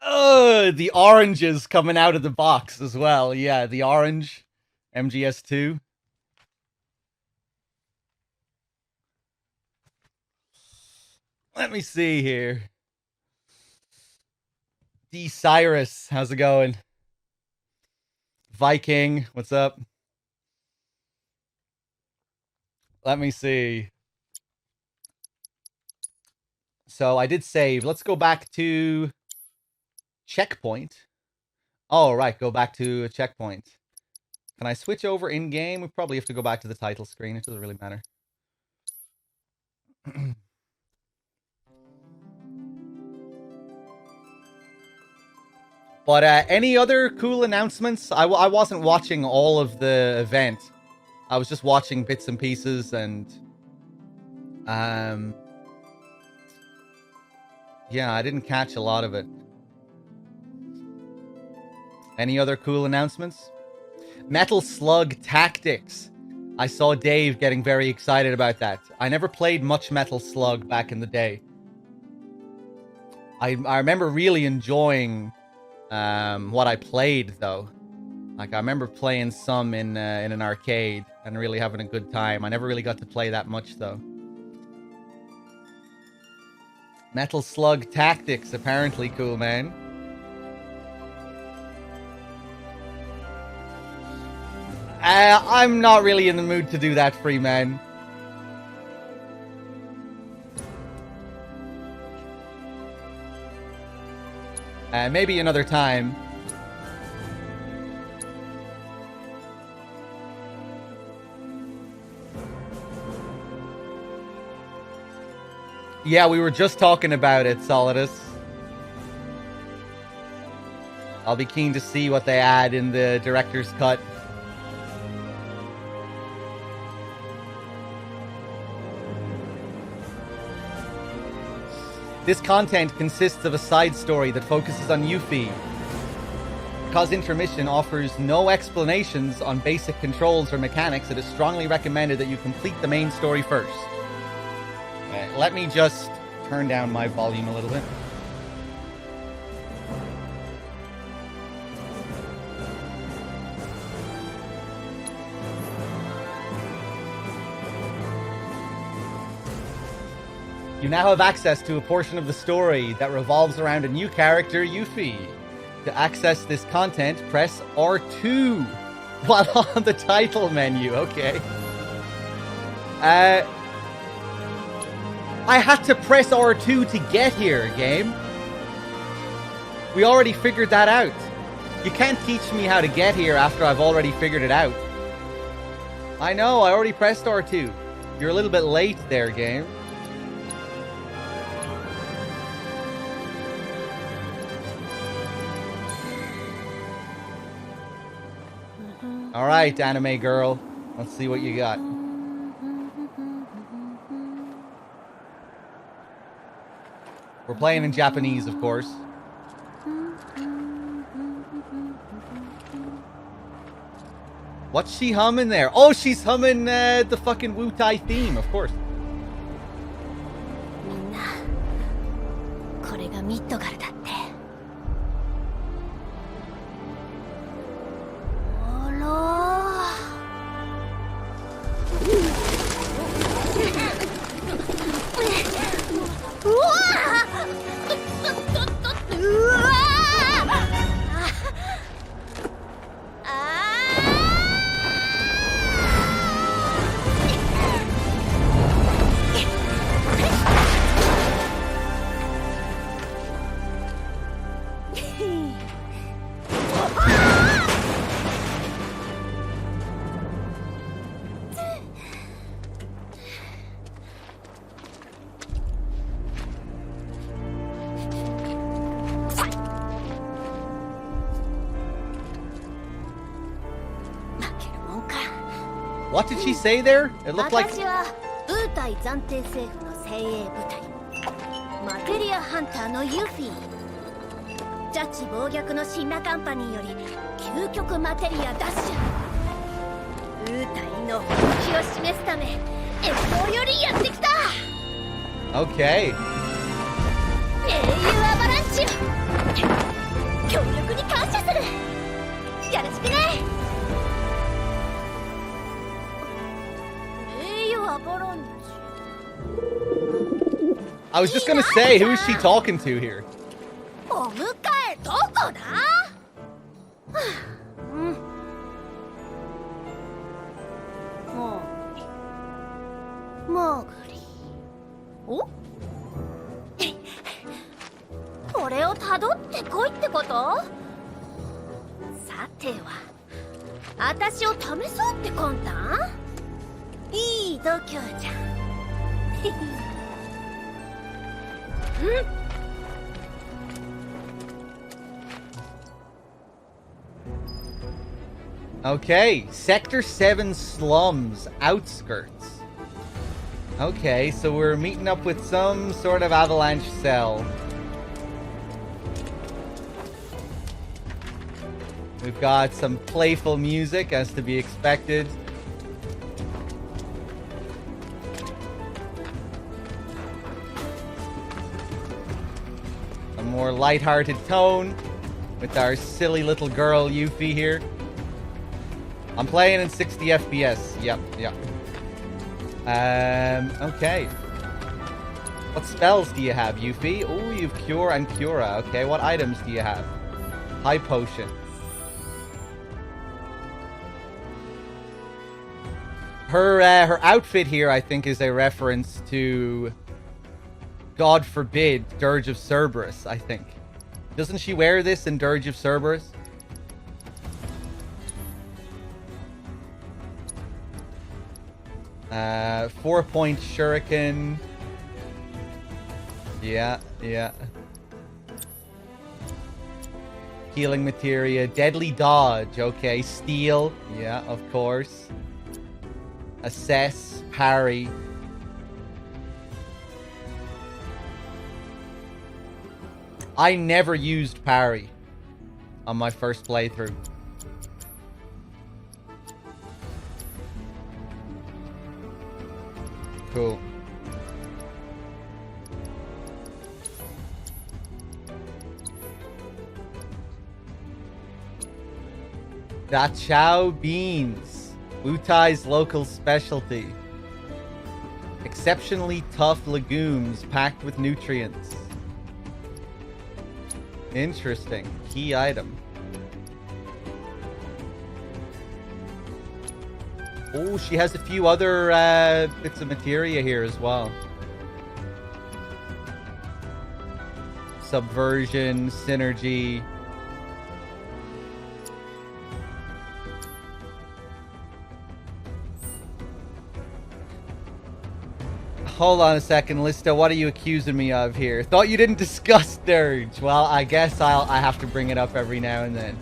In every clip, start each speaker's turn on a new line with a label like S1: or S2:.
S1: The oranges coming out of the box as well. Yeah, the orange MGS2. Let me see here. D Cyrus, how's it going? Viking, what's up? Let me see. So I did save. Let's go back to checkpoint. Oh, right. Go back to a checkpoint. Can I switch over in-game? We probably have to go back to the title screen. It doesn't really matter. But any other cool announcements? I wasn't watching all of the event. I was just watching bits and pieces and... yeah, I didn't catch a lot of it. Any other cool announcements? Metal Slug Tactics. I saw Dave getting very excited about that. I never played much Metal Slug back in the day. I remember really enjoying what I played, though. Like, I remember playing some in an arcade and really having a good time. I never really got to play that much, though. Metal Slug Tactics, apparently cool, man. I'm not really in the mood to do that, free man. Maybe another time. Yeah, we were just talking about it, Solidus. I'll be keen to see what they add in the director's cut. This content consists of a side story that focuses on Yuffie. Because Intermission offers no explanations on basic controls or mechanics, it is strongly recommended that you complete the main story first. Let me just turn down my volume a little bit. You now have access to a portion of the story that revolves around a new character, Yuffie. To access this content, press R2 while on the title menu. Okay. I had to press R2 to get here, game. We already figured that out. You can't teach me how to get here after I've already figured it out. I know, I already pressed R2. You're a little bit late there, game. Alright, anime girl. Let's see what you got. We're playing in Japanese, of course. What's she humming there? Oh, she's humming the fucking Wu-Tai theme, of course. What did she say there? It looked like... Okay. I was just gonna say, who is she talking to here?
S2: お迎えどこだ？モーグリ。お？これをたどってこいってこと？さては、私を試そうって魂胆？いい度胸じゃん。
S1: Okay, Sector 7 slums, outskirts. Okay, so we're meeting up with some sort of avalanche cell. We've got some playful music, as to be expected. A more lighthearted tone with our silly little girl Yuffie here. I'm playing in 60 FPS. Yep. Okay. What spells do you have, Yuffie? Oh, you've Cure and Cura. Okay, what items do you have? High Potion. Her outfit here, I think, is a reference to, God forbid, Dirge of Cerberus, I think. Doesn't she wear this in Dirge of Cerberus? Four-point shuriken. Yeah. Healing materia. Deadly dodge. Okay. Steel. Yeah, of course. Assess. Parry. I never used parry on my first playthrough. Cool. Da Chow beans. Wutai's local specialty. Exceptionally tough legumes packed with nutrients. Interesting. Key item. Oh, she has a few other bits of materia here as well. Subversion, synergy. Hold on a second, Lista. What are you accusing me of here? Thought you didn't discuss Dirge. Well, I guess I have to bring it up every now and then.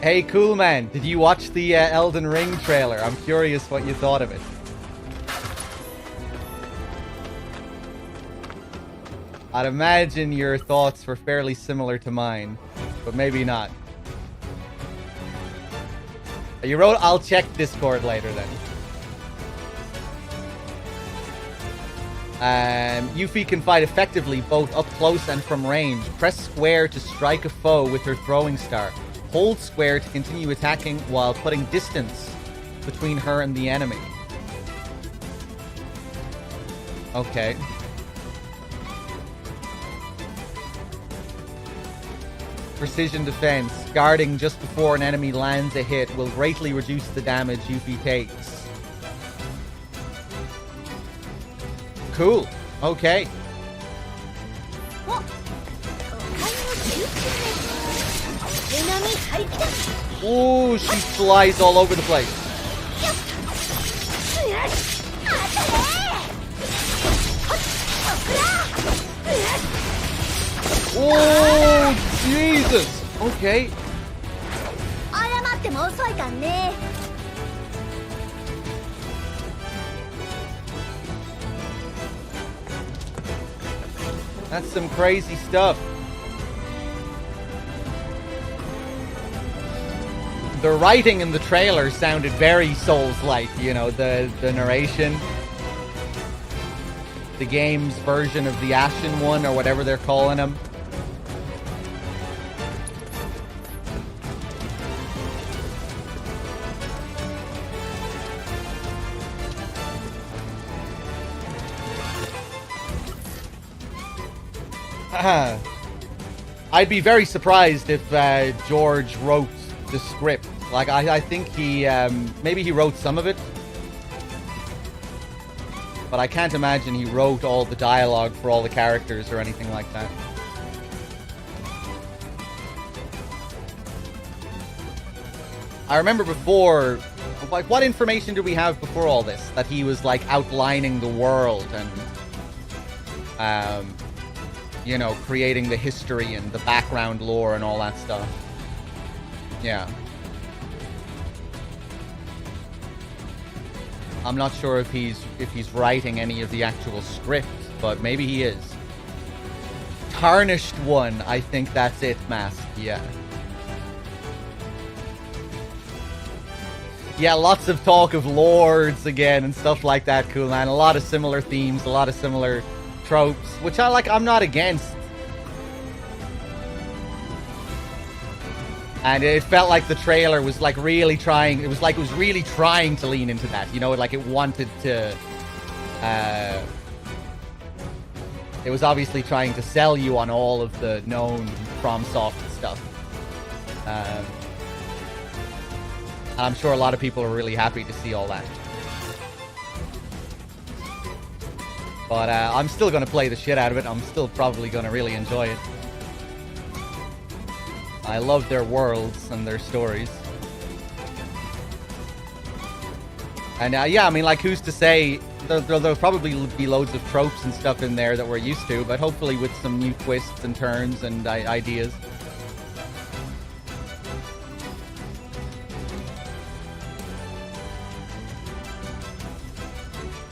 S1: Hey, cool man, did you watch the Elden Ring trailer? I'm curious what you thought of it. I'd imagine your thoughts were fairly similar to mine, but maybe not. You wrote, I'll check Discord later then. Yuffie can fight effectively both up close and from range. Press square to strike a foe with her throwing star. Hold square to continue attacking while putting distance between her and the enemy. Okay. Precision defense. Guarding just before an enemy lands a hit will greatly reduce the damage Yuffie takes. Cool. Okay. Ooh, she flies all over the place. Oh, Jesus. Okay. That's some crazy stuff. The writing in the trailer sounded very Souls-like, you know, the narration. the game's version of the Ashen One, or whatever they're calling him. I'd be very surprised if George wrote the script. Like, I think he, maybe he wrote some of it. But I can't imagine he wrote all the dialogue for all the characters or anything like that. I remember before, like, what information did we have before all this? That he was, like, outlining the world and, you know, creating the history and the background lore and all that stuff. Yeah. I'm not sure if he's writing any of the actual script, but maybe he is. Tarnished One, I think that's it, Mask. Yeah. Yeah, lots of talk of lords again and stuff like that, Coolan. A lot of similar themes, a lot of similar tropes, which I like. I'm not against. And it felt like the trailer was like really trying. It was like it was really trying to lean into that. You know, like it wanted to. It was obviously trying to sell you on all of the known FromSoft stuff. And I'm sure a lot of people are really happy to see all that. But I'm still going to play the shit out of it. I'm still probably going to really enjoy it. I love their worlds and their stories. And yeah, I mean, like, who's to say... There'll probably be loads of tropes and stuff in there that we're used to, but hopefully with some new twists and turns and ideas.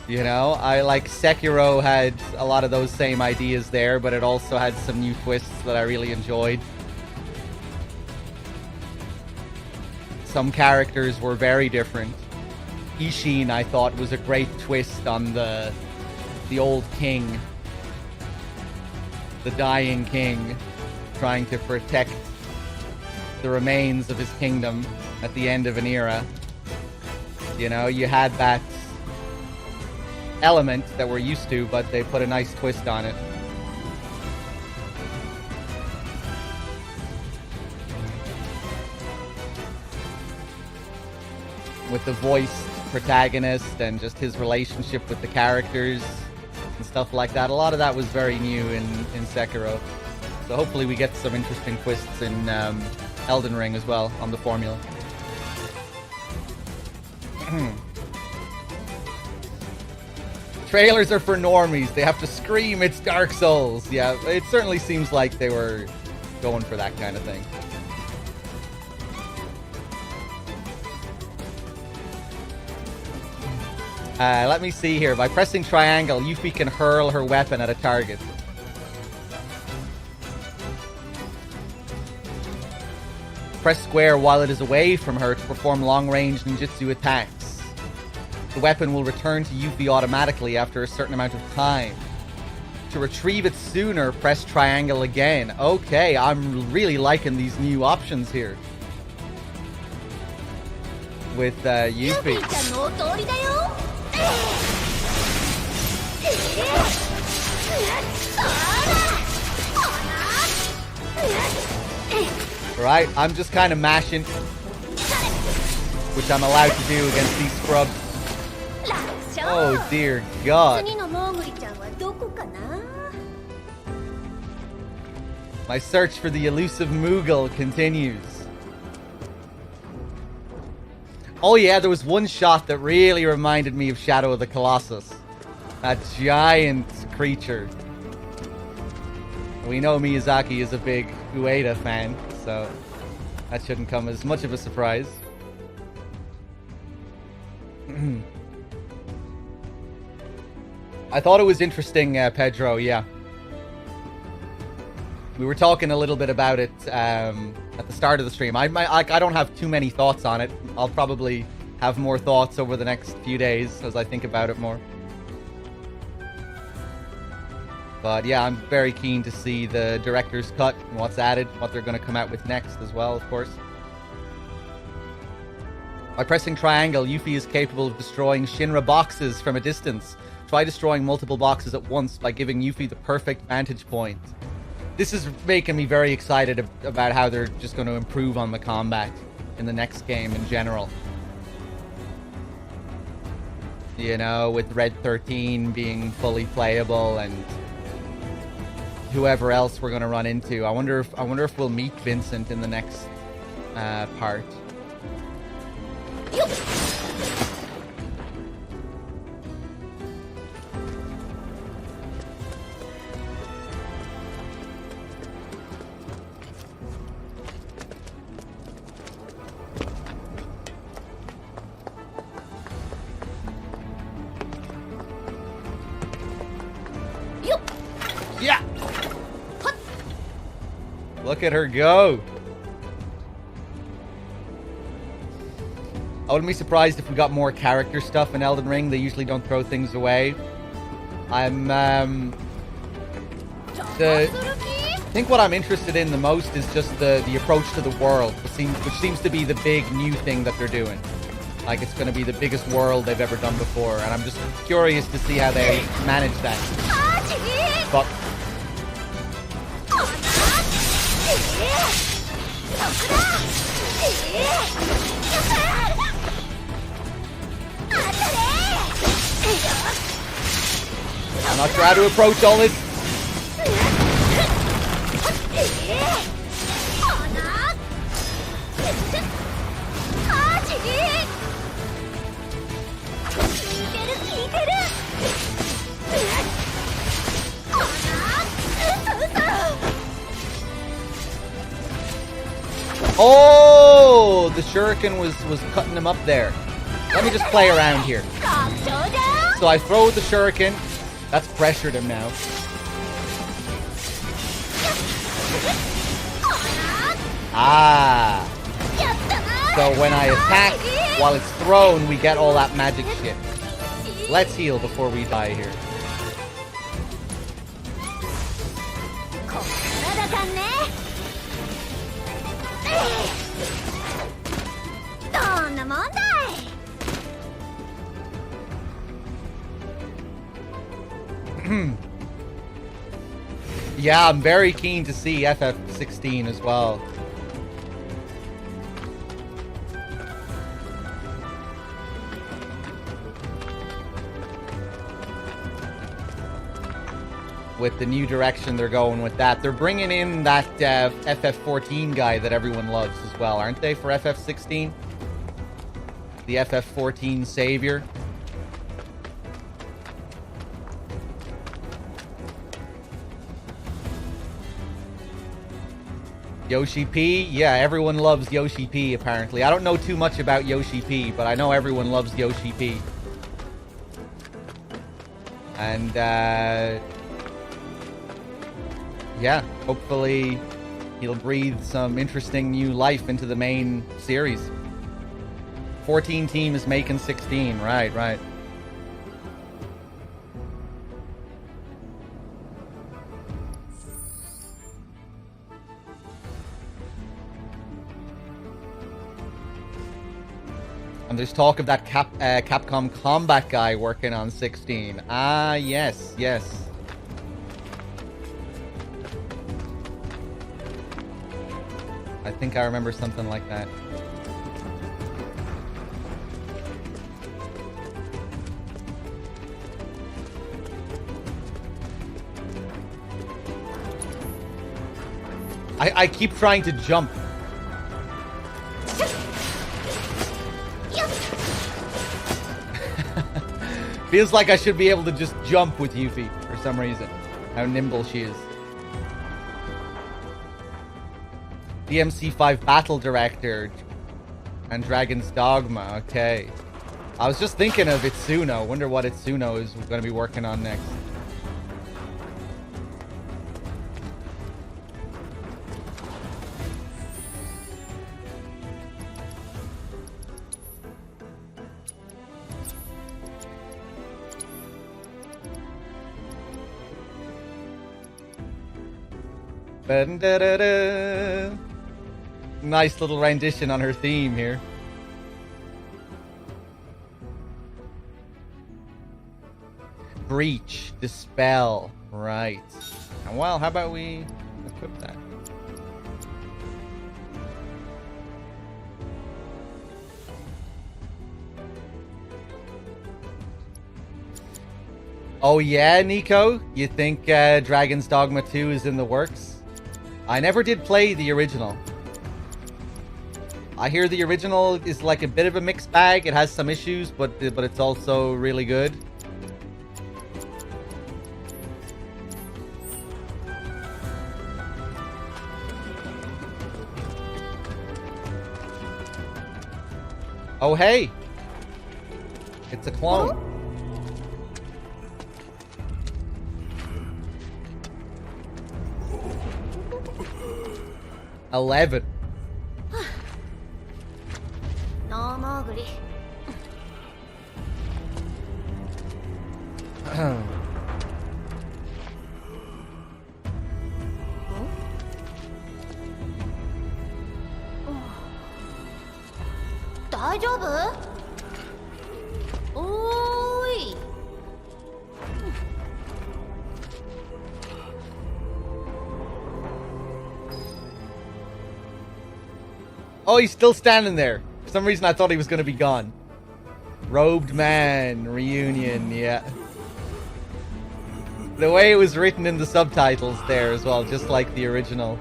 S1: You know, I like Sekiro had a lot of those same ideas there, but it also had some new twists that I really enjoyed. Some characters were very different. Ishin, I thought, was a great twist on the old king. The dying king, trying to protect the remains of his kingdom at the end of an era. You know, you had that element that we're used to, but they put a nice twist on it. With the voiced protagonist and just his relationship with the characters and stuff like that. A lot of that was very new in Sekiro. So hopefully we get some interesting twists in Elden Ring as well on the formula. Trailers are for normies. They have to scream it's Dark Souls. Yeah, it certainly seems like they were going for that kind of thing. Let me see here. By pressing triangle, Yuffie can hurl her weapon at a target. Press square while it is away from her to perform long-range ninjutsu attacks. The weapon will return to Yuffie automatically after a certain amount of time. To retrieve it sooner, press triangle again. Okay, I'm really liking these new options here. With Yuffie. Right, I'm just kind of mashing, which I'm allowed to do against these scrubs. Oh dear God. My search for the elusive Moogle continues. Oh yeah, there was one shot that really reminded me of Shadow of the Colossus. That giant creature. We know Miyazaki is a big Ueda fan, so that shouldn't come as much of a surprise. I thought it was interesting, Pedro, yeah. We were talking a little bit about it at the start of the stream. I don't have too many thoughts on it. I'll probably have more thoughts over the next few days as I think about it more. But yeah, I'm very keen to see the director's cut and what's added, what they're going to come out with next as well, of course. By pressing triangle, Yuffie is capable of destroying Shinra boxes from a distance. Try destroying multiple boxes at once by giving Yuffie the perfect vantage point. This is making me very excited about how they're just going to improve on the combat in the next game in general. You know, with Red 13 being fully playable and whoever else we're going to run into. I wonder if we'll meet Vincent in the next part. Yeah. Look at her go. I wouldn't be surprised if we got more character stuff in Elden Ring. They usually don't throw things away. I think what I'm interested in the most is just the approach to the world, which seems to be the big new thing that they're doing. Like, it's going to be the biggest world they've ever done before, and I'm just curious to see how they manage that. Fuck. I'm not sure how to approach all this. Oh, the shuriken was cutting him up there. Let me just play around here. So I throw the shuriken. That's pressured him now. Ah. So when I attack while it's thrown, we get all that magic shit. Let's heal before we die here. Yeah, I'm very keen to see FF16 as well. With the new direction they're going with that. They're bringing in that FF14 guy that everyone loves as well, aren't they, for FF16? The FF14 savior. Yoshi P? Yeah, everyone loves Yoshi P, apparently. I don't know too much about Yoshi P, but I know everyone loves Yoshi P. And, yeah, hopefully he'll breathe some interesting new life into the main series. 14 team is making 16. Right, right. And there's talk of that Capcom Combat guy working on 16. Ah, yes, yes. I think I remember something like that. I keep trying to jump. Feels like I should be able to just jump with Yuffie for some reason. How nimble she is. DMC5 Battle Director and Dragon's Dogma. Okay. I was just thinking of Itsuno. Wonder what Itsuno is going to be working on next. Ba-da-da-da. Nice little rendition on her theme here. Breach, dispel, right. Well, how about we equip that? Oh yeah, Nico? You think Dragon's Dogma 2 is in the works? I never did play the original. I hear the original is like a bit of a mixed bag. It has some issues, but it's also really good. Oh hey! It's a clone. 11.
S2: No Mowgli.
S1: Oh, he's still standing there. For some reason, I thought he was going to be gone. Robed man, reunion, yeah. The way it was written in the subtitles there as well, just like the original.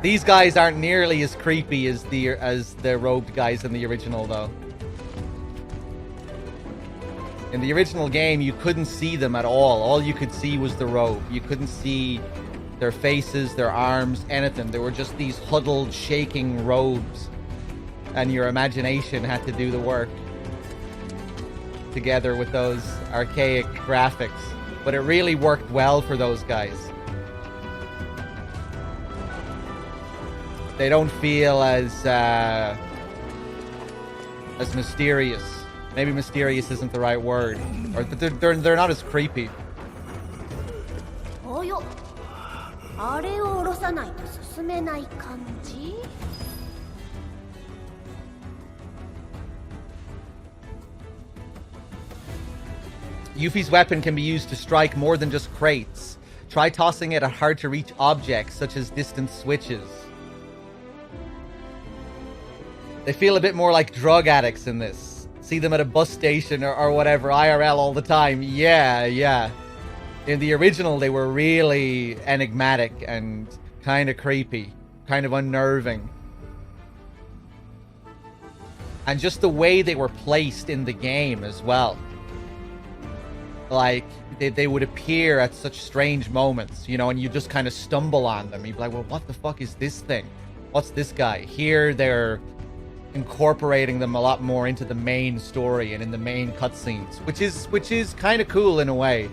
S1: These guys aren't nearly as creepy as the robed guys in the original, though. In the original game, you couldn't see them at all. All you could see was the robe. You couldn't see their faces, their arms, anything. There were just these huddled, shaking robes. And your imagination had to do the work. Together with those archaic graphics. But it really worked well for those guys. They don't feel as mysterious. Maybe mysterious isn't the right word. Or they're not as creepy. Yuffie's weapon can be used to strike more than just crates. Try tossing it at hard-to-reach objects, such as distant switches. They feel a bit more like drug addicts in this. See them at a bus station or whatever, IRL all the time. Yeah, yeah. In the original, they were really enigmatic and kind of creepy. Kind of unnerving. And just the way they were placed in the game as well. Like, they would appear at such strange moments, you know, and you just kind of stumble on them. You'd be like, well, what the fuck is this thing? What's this guy? Here, they're incorporating them a lot more into the main story and in the main cutscenes, which is kind of cool in a way.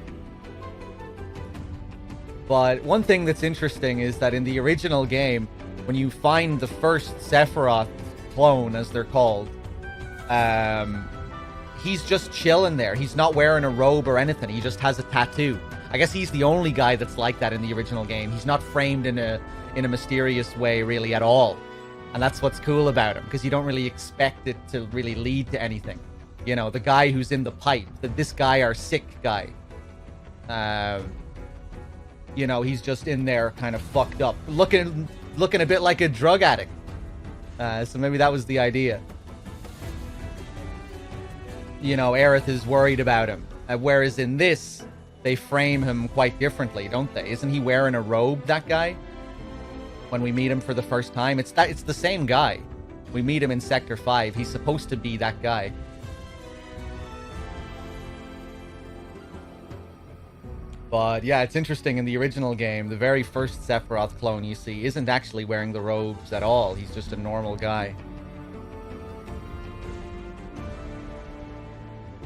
S1: But one thing that's interesting is that in the original game, when you find the first Sephiroth clone, as they're called, he's just chilling there. He's not wearing a robe or anything. He just has a tattoo. I guess he's the only guy that's like that in the original game. He's not framed in a mysterious way really at all. And that's what's cool about him, because you don't really expect it to really lead to anything. You know, the guy who's in the pipe, this guy, our sick guy. You know, he's just in there kind of fucked up. Looking a bit like a drug addict. So maybe that was the idea. You know, Aerith is worried about him. Whereas in this, they frame him quite differently, don't they? Isn't he wearing a robe, that guy? When we meet him for the first time, it's the same guy. We meet him in Sector 5. He's supposed to be that guy. But yeah, it's interesting. In the original game, the very first Sephiroth clone you see isn't actually wearing the robes at all. He's just a normal guy.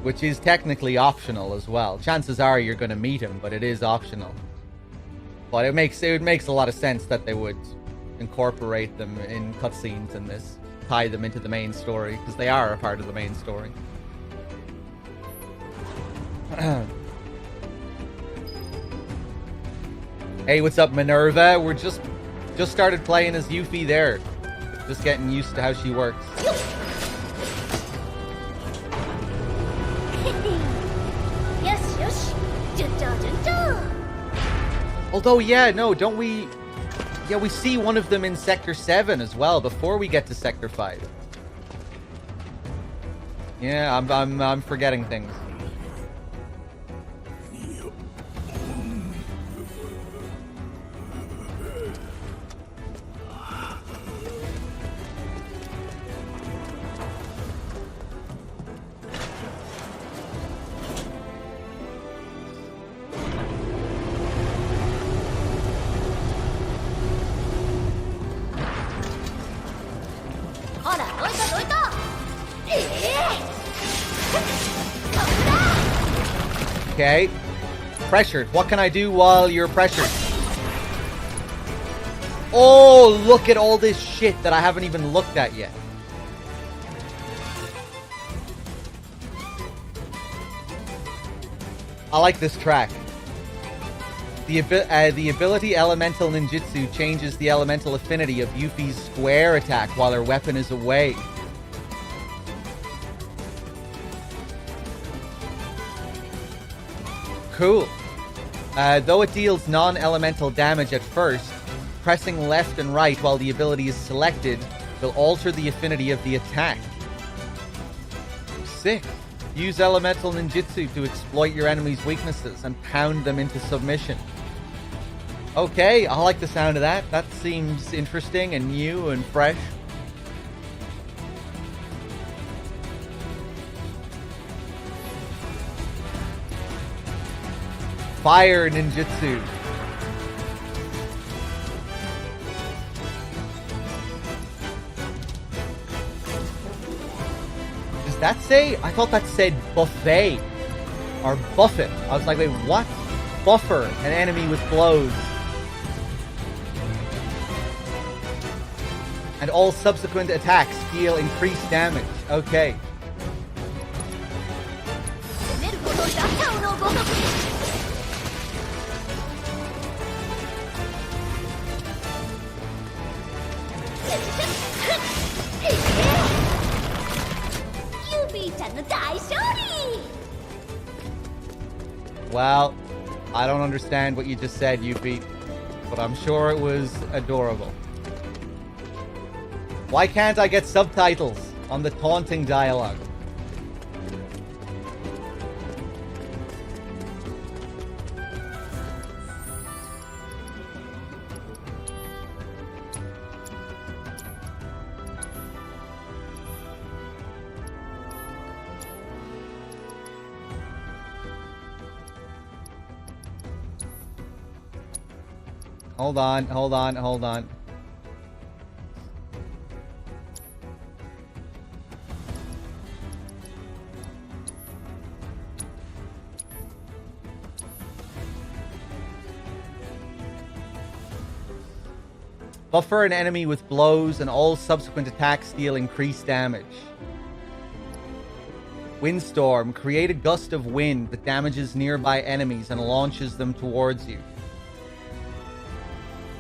S1: Which is technically optional as well. Chances are you're going to meet him, but it is optional. But it makes a lot of sense that they would incorporate them in cutscenes in this, tie them into the main story, because they are a part of the main story. Hey, what's up, Minerva? We're just started playing as Yuffie there. Just getting used to how she works. Although, yeah, no, don't we... Yeah, we see one of them in Sector 7 as well before we get to Sector 5. Yeah, I'm forgetting things. Okay. Pressured. What can I do while you're pressured? Oh, look at all this shit that I haven't even looked at yet. I like this track. The ability Elemental Ninjutsu changes the elemental affinity of Yuffie's square attack while her weapon is away. Cool. Though it deals non-elemental damage at first, pressing left and right while the ability is selected will alter the affinity of the attack. Sick. Use Elemental Ninjutsu to exploit your enemy's weaknesses and pound them into submission. Okay, I like the sound of that. That seems interesting and new and fresh. Fire ninjutsu. Does that say? I thought that said buffet or buffet. I was like, wait, what? Buffer an enemy with blows. And all subsequent attacks deal increased damage. Okay. Well, I don't understand what you just said, Yuffie, but I'm sure it was adorable. Why can't I get subtitles on the taunting dialogue? Hold on. Buffer an enemy with blows and all subsequent attacks deal increased damage. Windstorm. Create a gust of wind that damages nearby enemies and launches them towards you.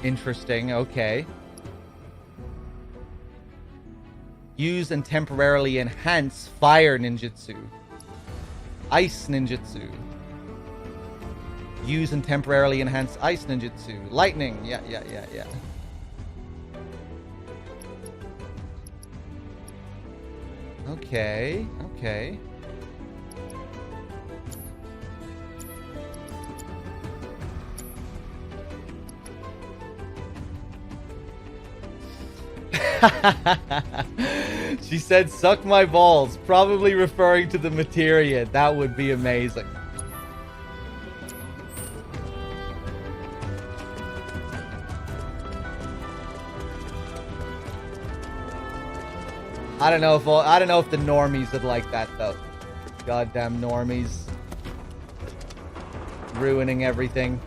S1: Interesting, okay. Use and temporarily enhance fire ninjutsu. Ice ninjutsu. Use and temporarily enhance ice ninjutsu. Lightning, yeah. Okay. She said, suck my balls, probably referring to the materia. That would be amazing. I don't know if the normies would like that though. Goddamn normies. Ruining everything.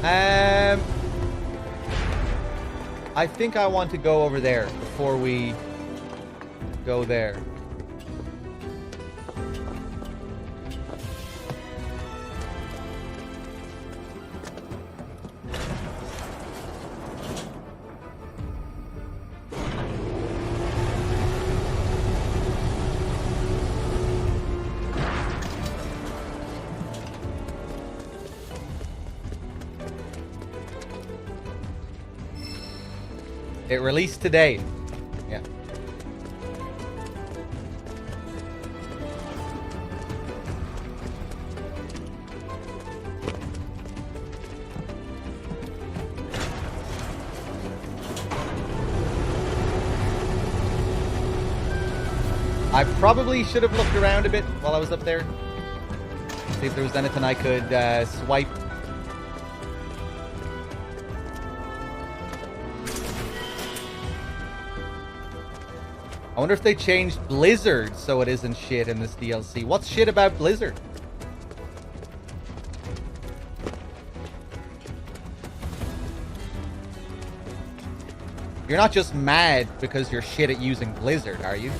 S1: I think I want to go over there before we go there. It released today. Yeah. I probably should have looked around a bit while I was up there. See if there was anything I could swipe. I wonder if they changed Blizzard so it isn't shit in this DLC. What's shit about Blizzard? You're not just mad because you're shit at using Blizzard, are you?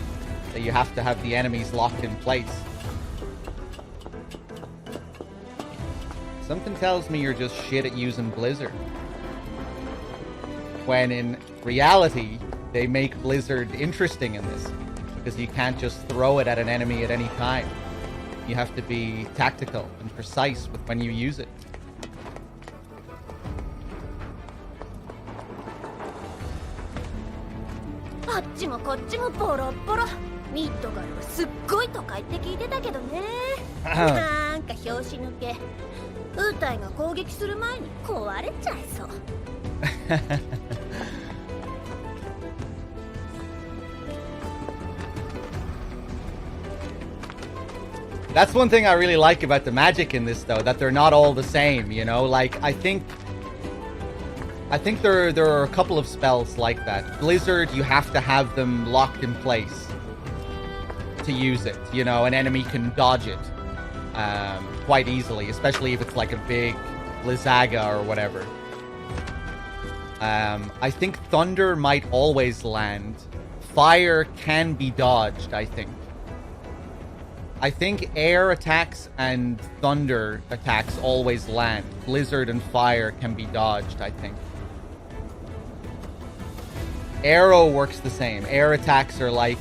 S1: That you have to have the enemies locked in place. Something tells me you're just shit at using Blizzard. When in reality, they make Blizzard interesting in this, because you can't just throw it at an enemy at any time. You have to be tactical and precise with when you use it. That's one thing I really like about the magic in this, though, that they're not all the same, you know? Like, I think there are a couple of spells like that. Blizzard, you have to have them locked in place to use it. You know, an enemy can dodge it quite easily, especially if it's like a big Blizzaga or whatever. I think Thunder might always land. Fire can be dodged, I think. I think air attacks and thunder attacks always land. Blizzard and fire can be dodged, I think. Arrow works the same. Air attacks are like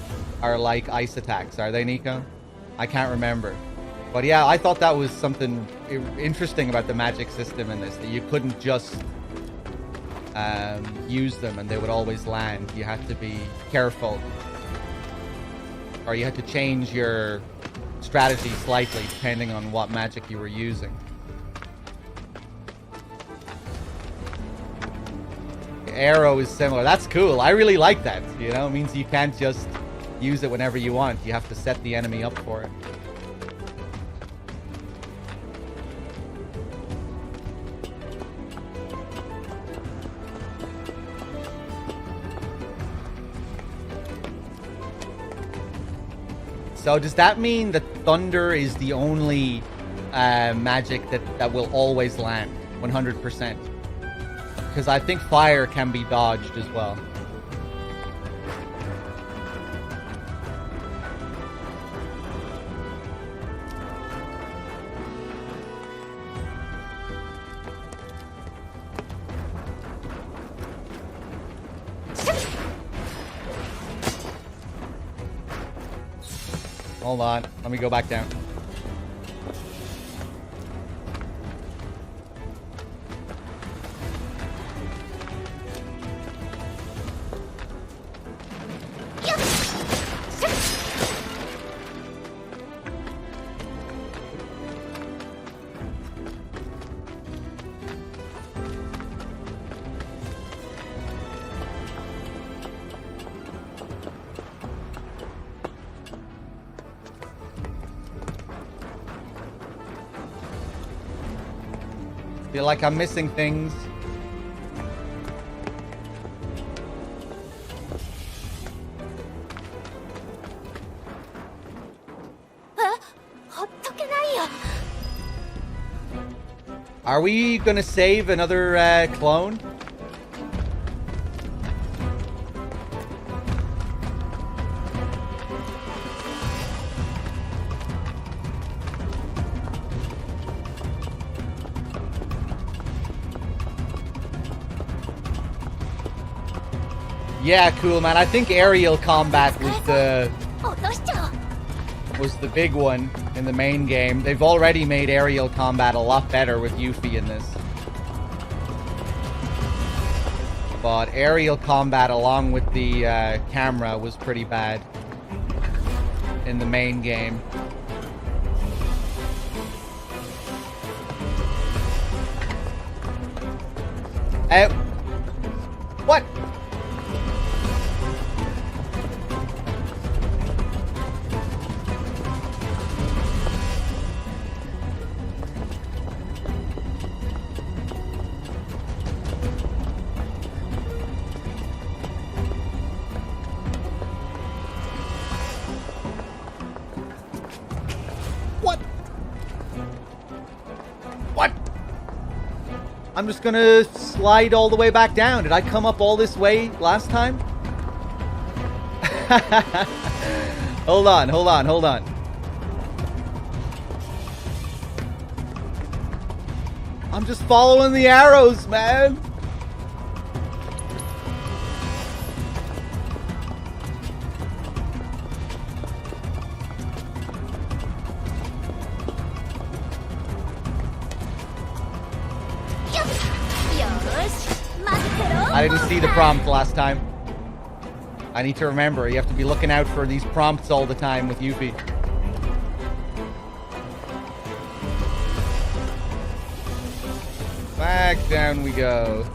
S1: ice attacks, are they, Nico? I can't remember. But yeah, I thought that was something interesting about the magic system in this, that you couldn't just use them and they would always land. You had to be careful. Or you had to change your strategy slightly depending on what magic you were using. Arrow is similar. That's cool. I really like that. You know, it means you can't just use it whenever you want. You have to set the enemy up for it. So does that mean that thunder is the only magic that will always land 100%? Because I think fire can be dodged as well. Hold on, let me go back down. Feel like I'm missing things. Are we gonna save another clone? Yeah, cool, man. I think aerial combat was the big one in the main game. They've already made aerial combat a lot better with Yuffie in this. But aerial combat along with the camera was pretty bad in the main game. What? I'm just gonna slide all the way back down. Did I come up all this way last time? Hold on. I'm just following the arrows, man. I didn't see the prompt last time. I need to remember. You have to be looking out for these prompts all the time with Yuffie. Back down we go.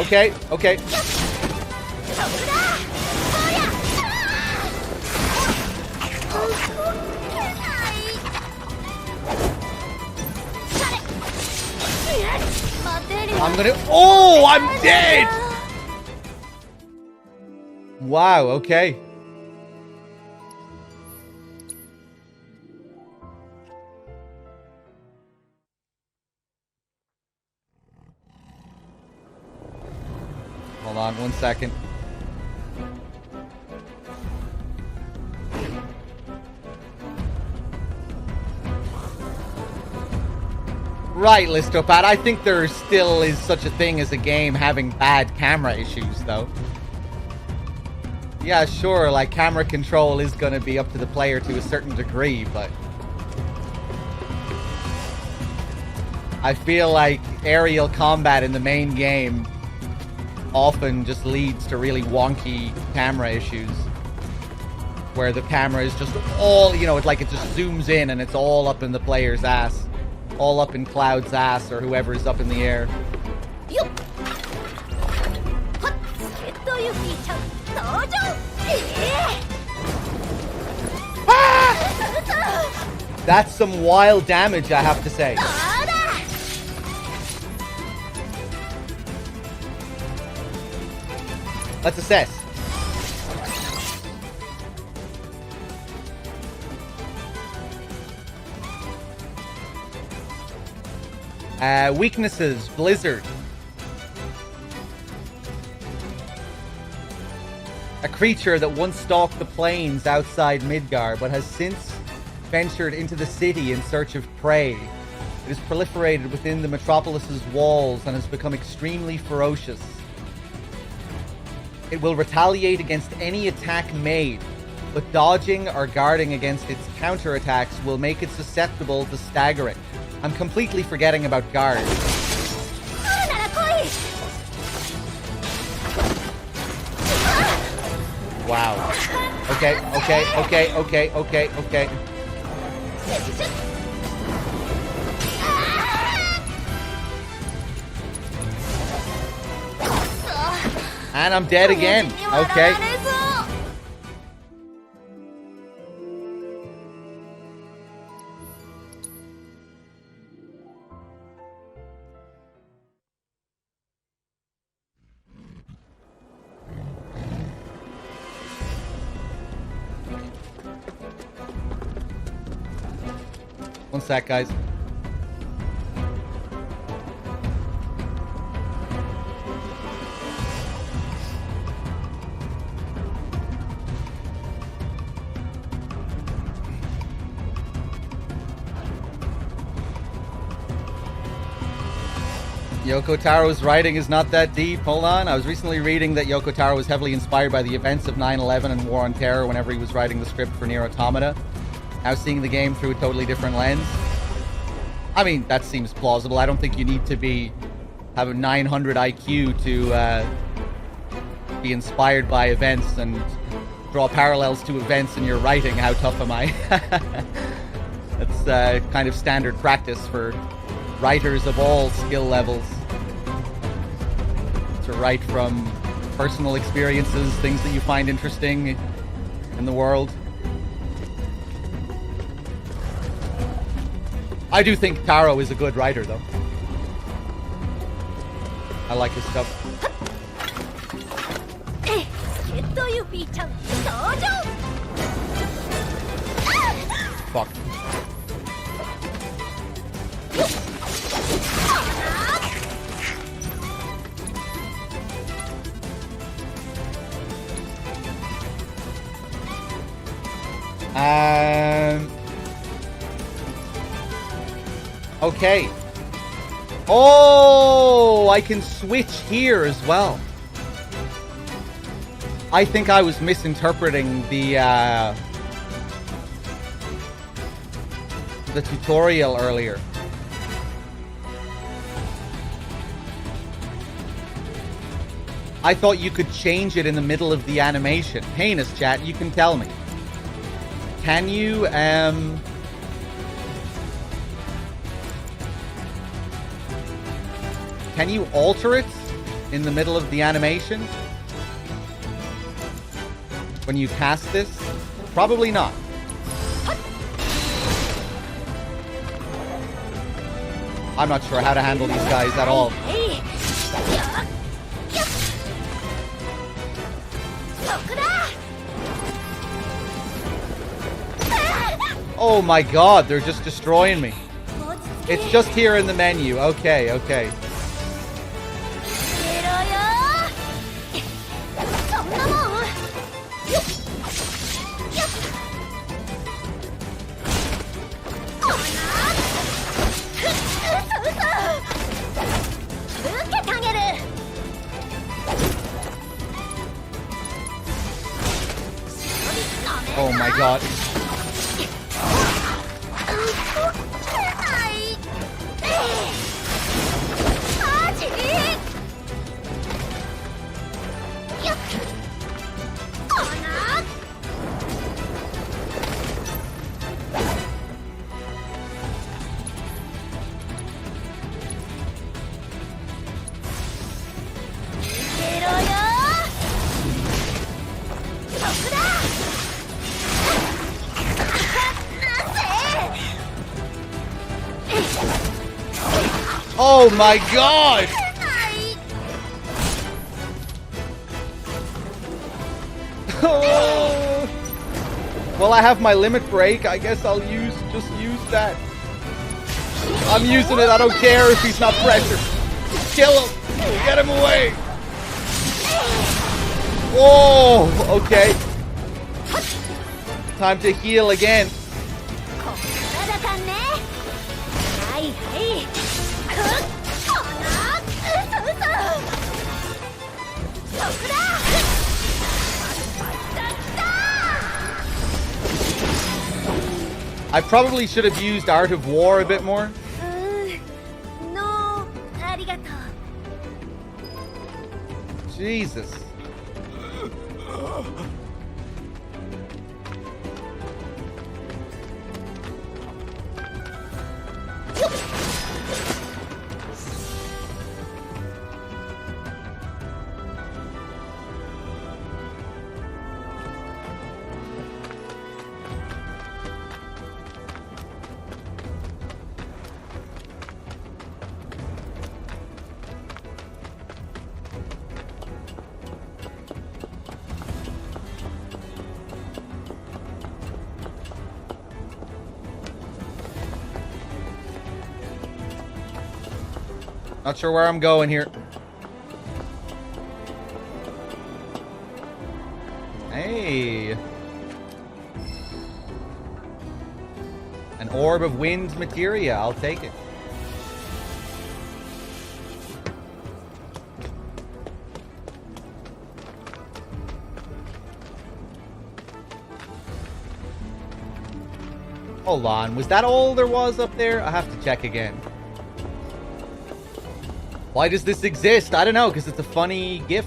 S1: Okay. Oh, I'm dead! Wow, okay. Hold on 1 second. Right, Listopat. I think there still is such a thing as a game having bad camera issues, though. Yeah, sure, like, camera control is going to be up to the player to a certain degree, but I feel like aerial combat in the main game often just leads to really wonky camera issues, where the camera is just all, you know, it's like it just zooms in and it's all up in the player's ass. All up in Cloud's ass or whoever's up in the air. Ah! That's some wild damage, I have to say. Let's assess. Weaknesses, Blizzard. A creature that once stalked the plains outside Midgar, but has since ventured into the city in search of prey. It has proliferated within the metropolis's walls and has become extremely ferocious. It will retaliate against any attack made, but dodging or guarding against its counterattacks will make it susceptible to staggering. I'm completely forgetting about guards. Wow. Okay. And I'm dead again. Okay. One sec, guys. Yoko Taro's writing is not that deep. Hold on. I was recently reading that Yoko Taro was heavily inspired by the events of 9/11 and War on Terror whenever he was writing the script for Nier Automata. Now seeing the game through a totally different lens. I mean, that seems plausible. I don't think you need to have a 900 IQ to be inspired by events and draw parallels to events in your writing. How tough am I? That's kind of standard practice for writers of all skill levels. To write from personal experiences, things that you find interesting in the world. I do think Taro is a good writer, though. I like his stuff. Fuck. Okay. Oh, I can switch here as well. I think I was misinterpreting the tutorial earlier. I thought you could change it in the middle of the animation. Heinous chat, you can tell me. Can you, can you alter it in the middle of the animation? When you cast this? Probably not. I'm not sure how to handle these guys at all. Oh my god, they're just destroying me. It's just here in the menu. Okay, okay. Oh my god. Oh my god! Oh. Well, I have my limit break. I guess I'll just use that. I'm using it. I don't care if he's not pressured. Kill him! Get him away! Oh, okay. Time to heal again. I probably should have used Art of War a bit more.
S2: No, arigato.
S1: Jesus. Not sure where I'm going here. Hey. An orb of wind materia. I'll take it. Hold on. Was that all there was up there? I have to check again. Why does this exist? I don't know, because it's a funny GIF.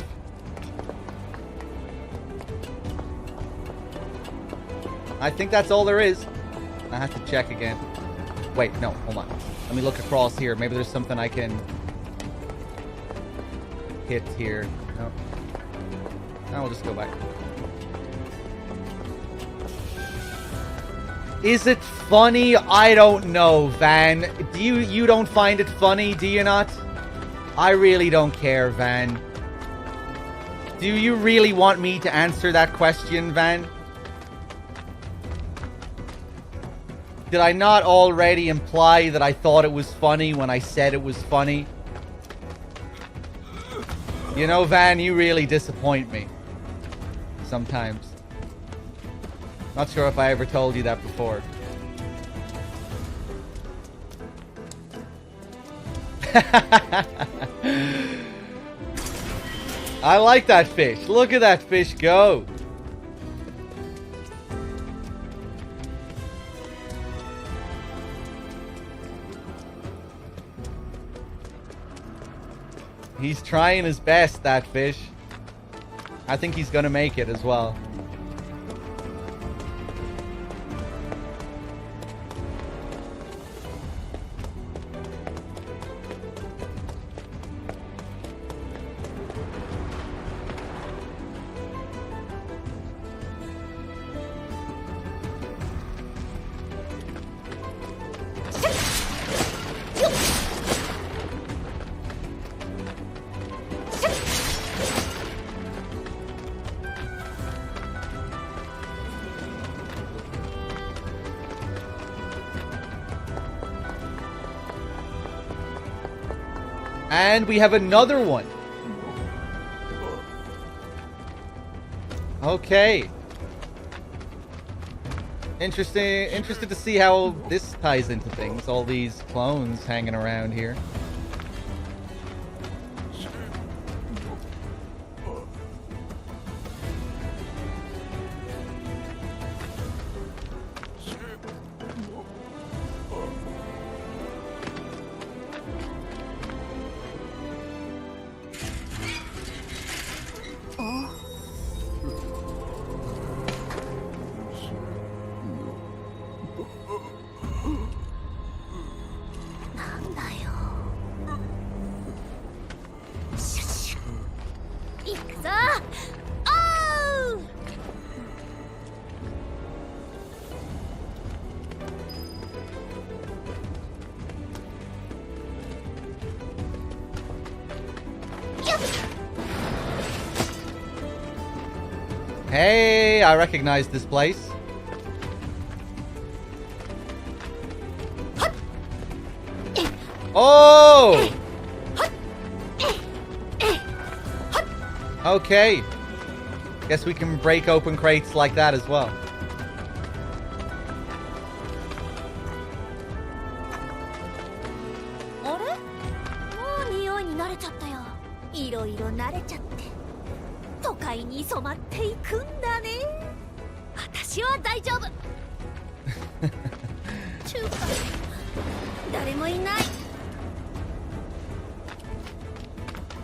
S1: I think that's all there is. I have to check again. Wait, no, hold on. Let me look across here. Maybe there's something I can hit here. No. No, we'll just go back. Is it funny? I don't know, Van. You don't find it funny, do you not? I really don't care, Van. Do you really want me to answer that question, Van? Did I not already imply that I thought it was funny when I said it was funny? You know, Van, you really disappoint me. Sometimes. Not sure if I ever told you that before. I like that fish. Look at that fish go. He's trying his best, that fish. I think he's gonna make it as well. And we have another one. Okay. Interested to see how this ties into things. All these clones hanging around here. Hey, I recognize this place. Oh! Okay. Guess we can break open crates like that as well.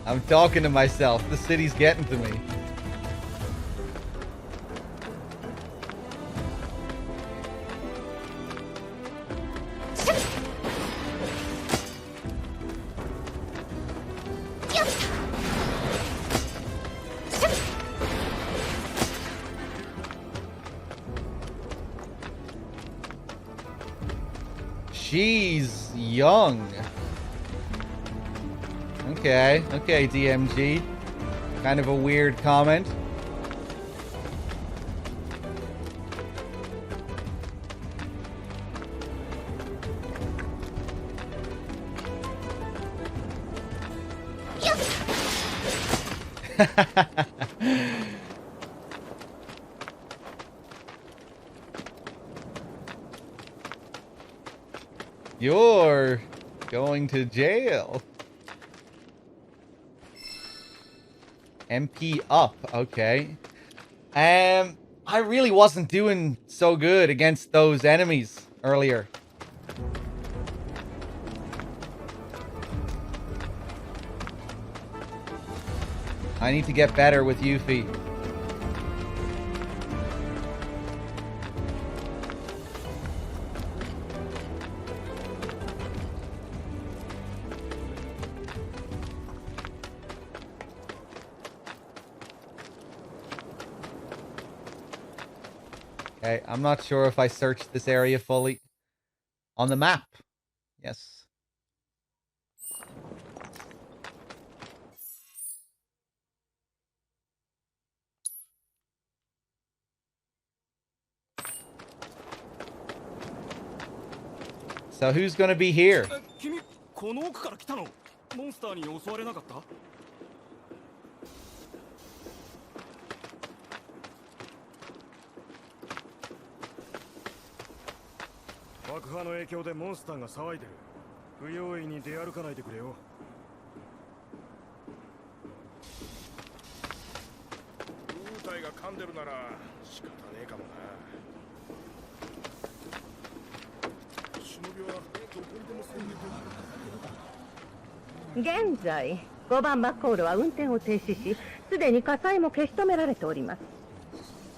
S1: I'm talking to myself. The city's getting to me. She's young. Okay, okay, DMG. Kind of a weird comment. You're going to jail. MP up, okay. I really wasn't doing so good against those enemies earlier. I need to get better with Yuffie. Okay, I'm not sure if I searched this area fully. On the map. Yes. So who's gonna be here?
S3: 君この奥から来たの？モンスターに襲われなかった？爆破の影響でモンスターが騒いでる。不用意に出歩かないでくれよ。
S4: 胴体が噛んでるなら仕方ねえかもな。忍びはどこにでも潜入できる。
S5: 現在5番マッコールは運転を停止し、すでに火災も消し止められております。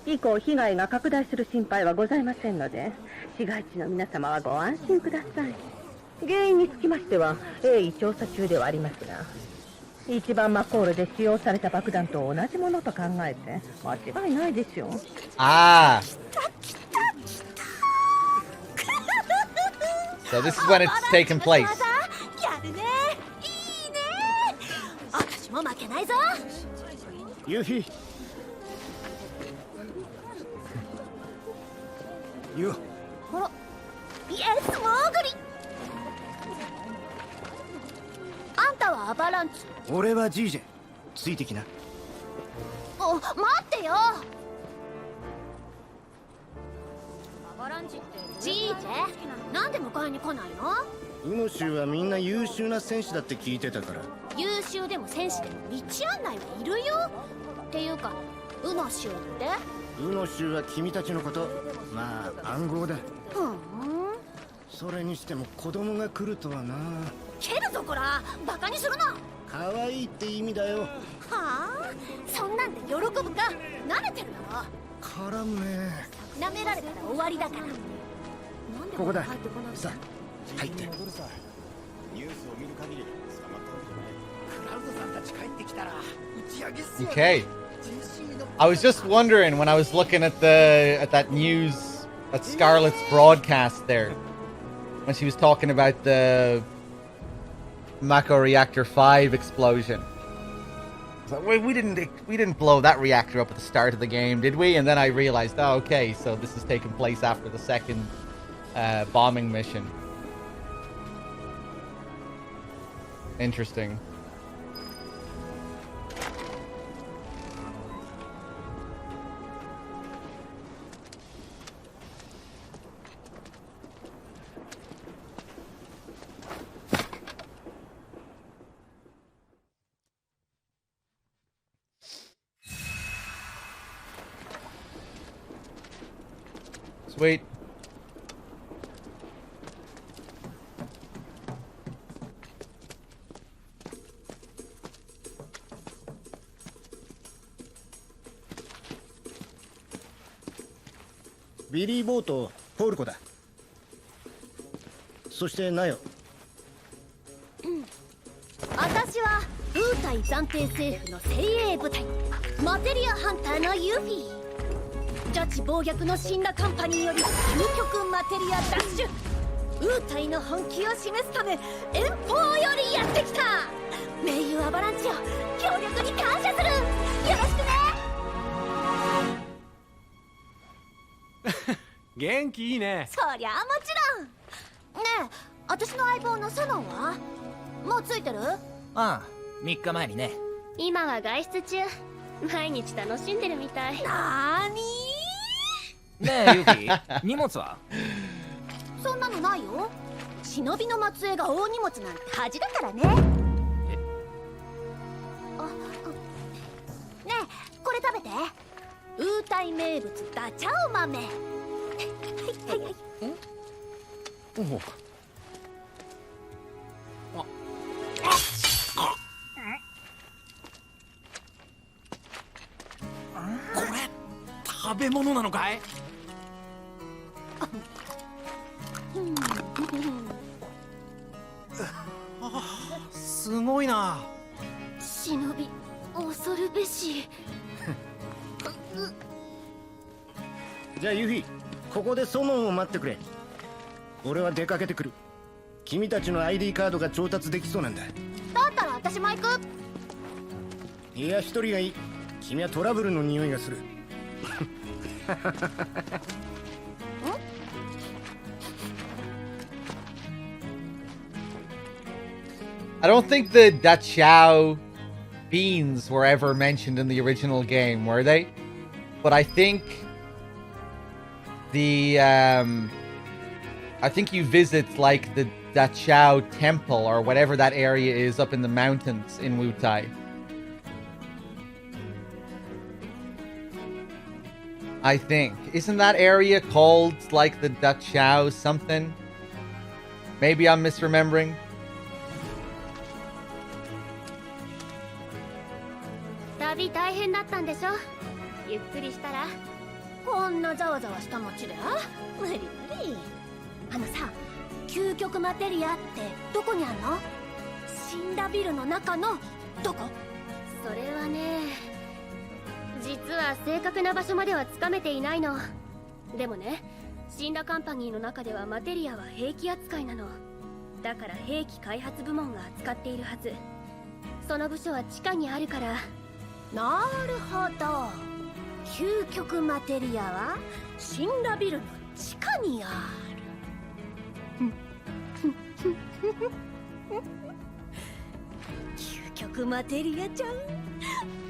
S5: 以降被害が拡大する心配はございませんので、市街地の皆様はご安心ください。原因につきましては鋭意調査中ではありますが、1番マッコールで使用された爆弾と同じものと考えて間違いないでしょう。
S1: Ah. So this is when it's taken place.
S2: やるね。いいね。私も負けないぞ。
S3: ユフィ。ユ。
S2: ほら。イエスモーグリ。あんたはアバランチ。
S3: 俺はジージェ。ついてきな。
S2: お、待ってよ。アバランチってジージェ。なんで迎えに来ないの？
S4: ウノ州はみんな優秀な戦士だって聞いてたから。
S2: 優秀でも戦士でも道案内はいるよ。っていうか、ウノ州って？
S4: ウノ州は君たちのこと、まあ暗号だ。
S2: ふん。
S4: それにしても子供が来るとはな。
S2: 蹴るぞこら、バカにするな。
S4: 可愛いって意味だよ。
S2: はあ、そんなんで喜ぶか。慣れてるだろ。
S4: 絡むね。
S2: 舐められたら終わりだから。
S4: ここだ。
S2: 入ってこない。
S4: さあ、入って。
S3: ニュースを見る限り捕まったわけじゃない。クラウドさんたち帰ってきたら打ち上げっすよ。
S1: Okay. I was just wondering when I was looking at that news, at Scarlett's broadcast there, when she was talking about the Mako Reactor 5 explosion. So we didn't blow that reactor up at the start of the game, did we? And then I realized, oh, okay, so this is taking place after the second bombing mission. Interesting. Sweet.
S4: ビリー・ボーとポールコだ。そしてナヨ。
S2: 私はウータイ暫定政府の精鋭部隊マテリアハンターのユフィ。ジャッジ暴虐の死んだカンパニーより究極マテリアダッシュ。ウータイの本気を示すため遠方よりやってきた。盟友アバランチよ、強力に感謝する。よろしくね。
S3: 元気いいね。
S2: そりゃあもちろん。ねえ、私の相棒のソノンはもうついてる？
S6: ああ、3日前にね。
S2: 今は外出中。毎日楽しんでるみたい。なーに
S6: ねえユキ、荷物は？
S2: ー、そんなのないよ。忍びの末裔が大荷物なんて恥だからね。あ、ねえ、これ食べて。ウータイ名物ダチャオ豆。はいはいはい。
S3: これ食べ物なのかい？すごいな。
S2: 忍び恐るべし。
S4: じゃあユフィ、ここでソノンを待ってくれ。俺は出かけてくる。君たちの ID カードが調達できそうなんだ。
S2: だったら私も行く。
S4: いや、一人がいい。君はトラブルの匂いがする。
S1: I don't think the Dachau beans were ever mentioned in the original game, were they? But I think I think you visit like the Dachau temple or whatever that area is up in the mountains in Wutai. I think. Isn't that area called like the Dachau something? Maybe I'm misremembering.
S2: 旅大変だったんでしょ。ゆっくりしたら。こんなざわざわした街で無理無理。あのさ、究極マテリアってどこにあんの？死んだビルの中のどこ？それはね、実は正確な場所まではつかめていないの。でもね、死んだカンパニーの中ではマテリアは兵器扱いなの。だから兵器開発部門が扱っているはず。その部署は地下にあるから。なるほど。究極マテリアは死んだビルの地下にある。究極マテリアちゃん、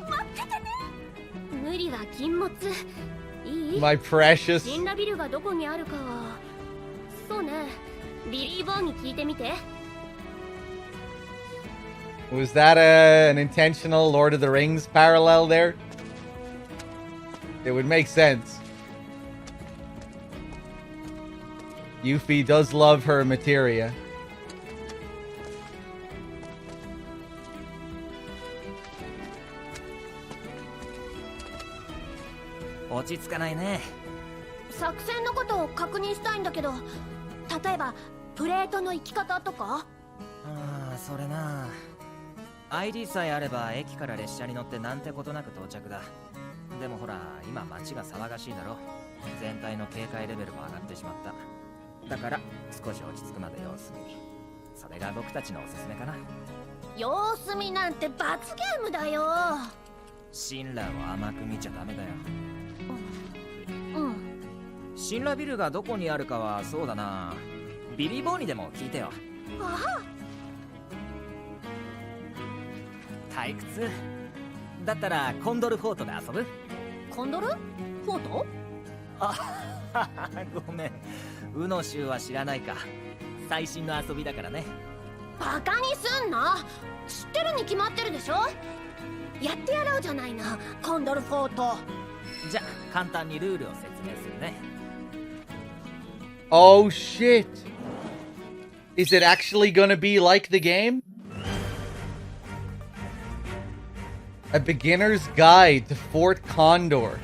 S2: 待っててね。無理は禁物。いい？
S1: My precious.
S2: 死んだビルがどこにあるかは、そうね、ビリー・ボーンに聞いてみて。
S1: Was that an intentional Lord of the Rings parallel there? It would make sense. Yuffie does love her materia.
S6: 落ち着かないね。
S2: 作戦のことを確認したいんだけど、例えばプレートの行き方とか。
S6: ああ、それな。ID さえあれば駅から列車に乗ってなんてことなく到着だ。でもほら、今街が騒がしいだろ。全体の警戒レベルも上がってしまった。だから少し落ち着くまで様子見。それが僕たちのおすすめかな。
S2: 様子見なんて罰ゲームだよ。
S6: 神羅を甘く見ちゃダメだよ。
S2: うん。
S6: 神羅ビルがどこにあるかはそうだな。ビリー・ボーにでも聞いてよ。
S2: ああ。
S6: 退屈だったらコンドルフォートで遊ぶ？
S2: コンドルフォート？
S6: あごめん、ウノ州は知らないか。最新の遊びだからね。
S2: バカにすんな。知ってるに決まってるでしょ。やってやろうじゃないの、コンドルフォート。
S6: じゃあ簡単にルールを説明するね。
S1: Oh shit! Is it actually gonna be like the game? A beginner's guide to Fort Condor.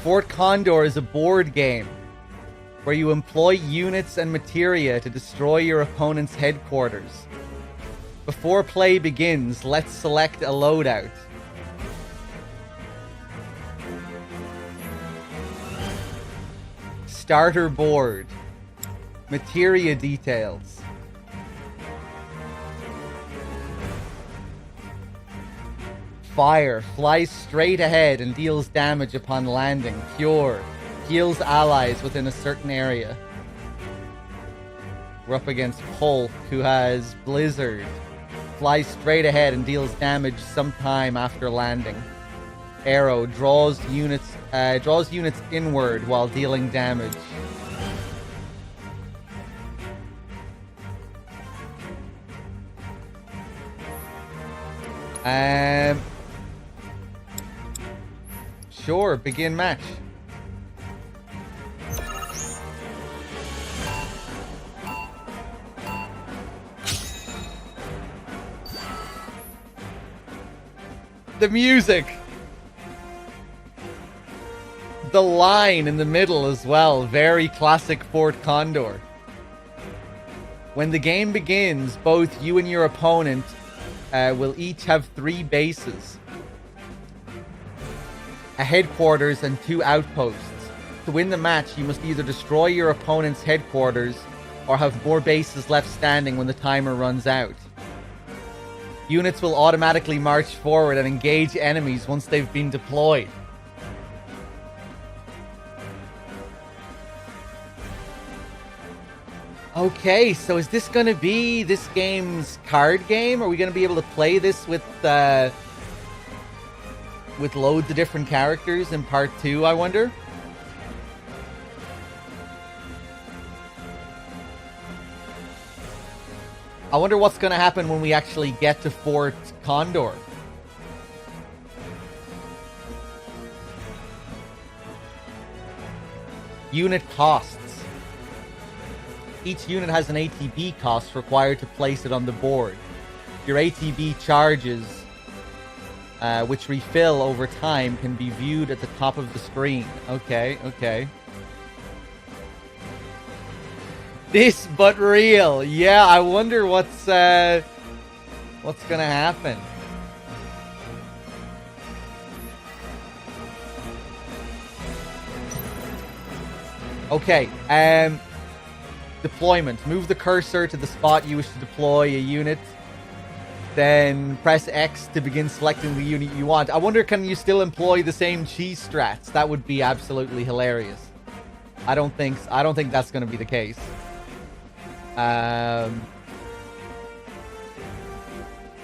S1: Fort Condor is a board game where you employ units and materia to destroy your opponent's headquarters. Before play begins, let's select a loadout. Starter board. Materia details. Fire flies straight ahead and deals damage upon landing. Pure. Heals allies within a certain area. We're up against Hulk, who has Blizzard. Flies straight ahead and deals damage sometime after landing. Arrow draws units inward while dealing damage. Sure, begin match. The music. The line in the middle as well. Very classic Fort Condor. When the game begins, both you and your opponent will each have 3 bases. A headquarters and 2 outposts. To win the match, you must either destroy your opponent's headquarters or have more bases left standing when the timer runs out. Units will automatically march forward and engage enemies once they've been deployed. Okay, so is this going to be this game's card game? Are we going to be able to play this with loads of different characters in part 2, I wonder? I wonder what's going to happen when we actually get to Fort Condor. Unit costs. Each unit has an ATB cost required to place it on the board. Your ATB charges, which refill over time, can be viewed at the top of the screen. Okay, okay. This but real. Yeah, I wonder what's gonna happen. Okay, deployment. Move the cursor to the spot you wish to deploy a unit. Then press X to begin selecting the unit you want. I wonder, can you still employ the same cheese strats? That would be absolutely hilarious. I don't think that's going to be the case.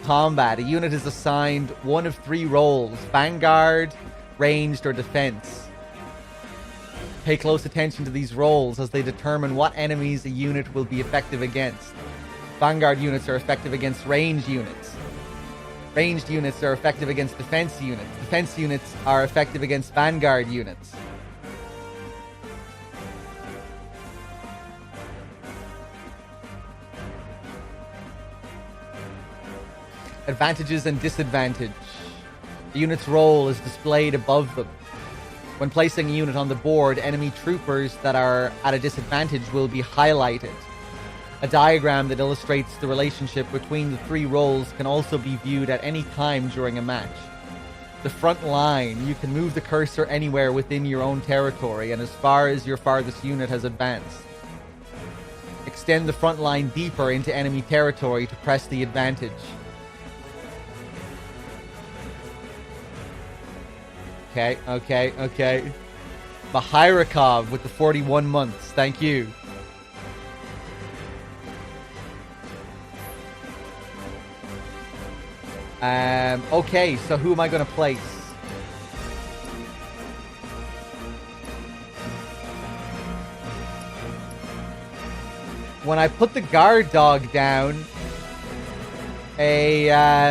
S1: Combat. A unit is assigned one of 3 roles: Vanguard, Ranged, or Defense. Pay close attention to these roles as they determine what enemies a unit will be effective against. Vanguard units are effective against ranged units. Ranged units are effective against defense units. Defense units are effective against Vanguard units. Advantages and disadvantage. The unit's role is displayed above them. When placing a unit on the board, enemy troopers that are at a disadvantage will be highlighted. A diagram that illustrates the relationship between the 3 roles can also be viewed at any time during a match. The front line. You can move the cursor anywhere within your own territory and as far as your farthest unit has advanced. Extend the front line deeper into enemy territory to press the advantage. Okay, okay, okay. Mahairakov with the 41 months. Thank you. Okay, so who am I going to place? When I put the guard dog down, a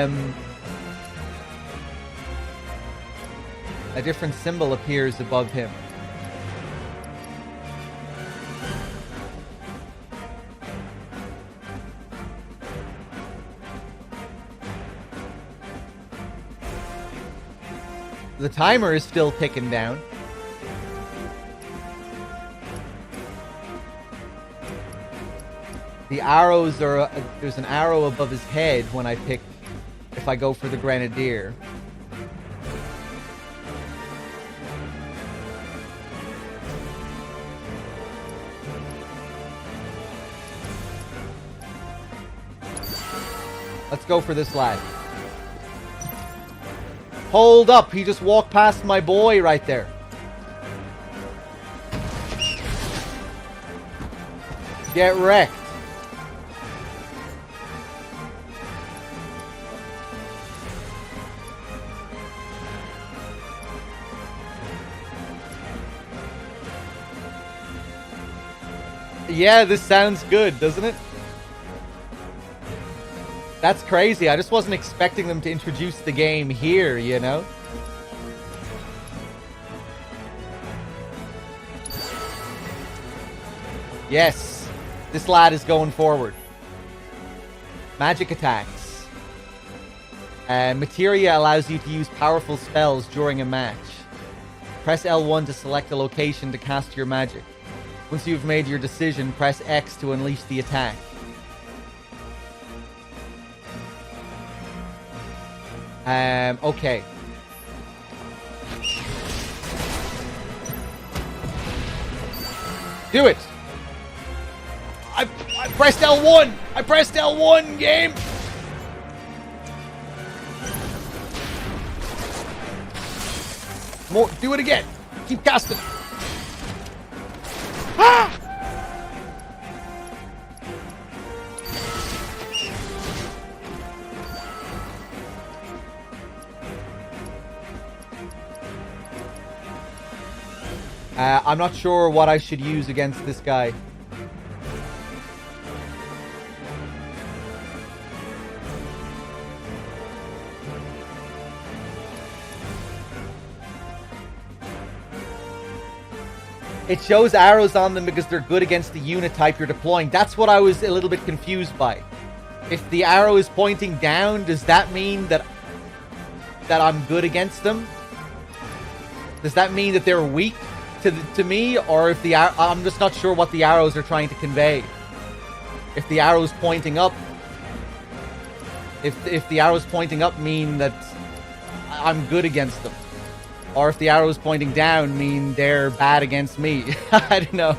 S1: different symbol appears above him. The timer is still ticking down. The arrows are... there's an arrow above his head when I pick... if I go for the Grenadier. Let's go for this lad. Hold up, he just walked past my boy right there. Get wrecked. Yeah, this sounds good, doesn't it? That's crazy. I just wasn't expecting them to introduce the game here, you know? Yes, this lad is going forward. Magic attacks. Materia allows you to use powerful spells during a match. Press L1 to select a location to cast your magic. Once you've made your decision, press X to unleash the attack. Okay. Do it! I pressed L1! I pressed L1, game! More, do it again! Keep casting! Ah! I'm not sure what I should use against this guy. It shows arrows on them because they're good against the unit type you're deploying. That's what I was a little bit confused by. If the arrow is pointing down, does that mean that I'm good against them? Does that mean that they're weak to me? Or if I'm just not sure what the arrows are trying to convey. If the arrow's pointing up, if the arrows pointing up mean that I'm good against them. Or if the arrows pointing down mean they're bad against me. I don't know.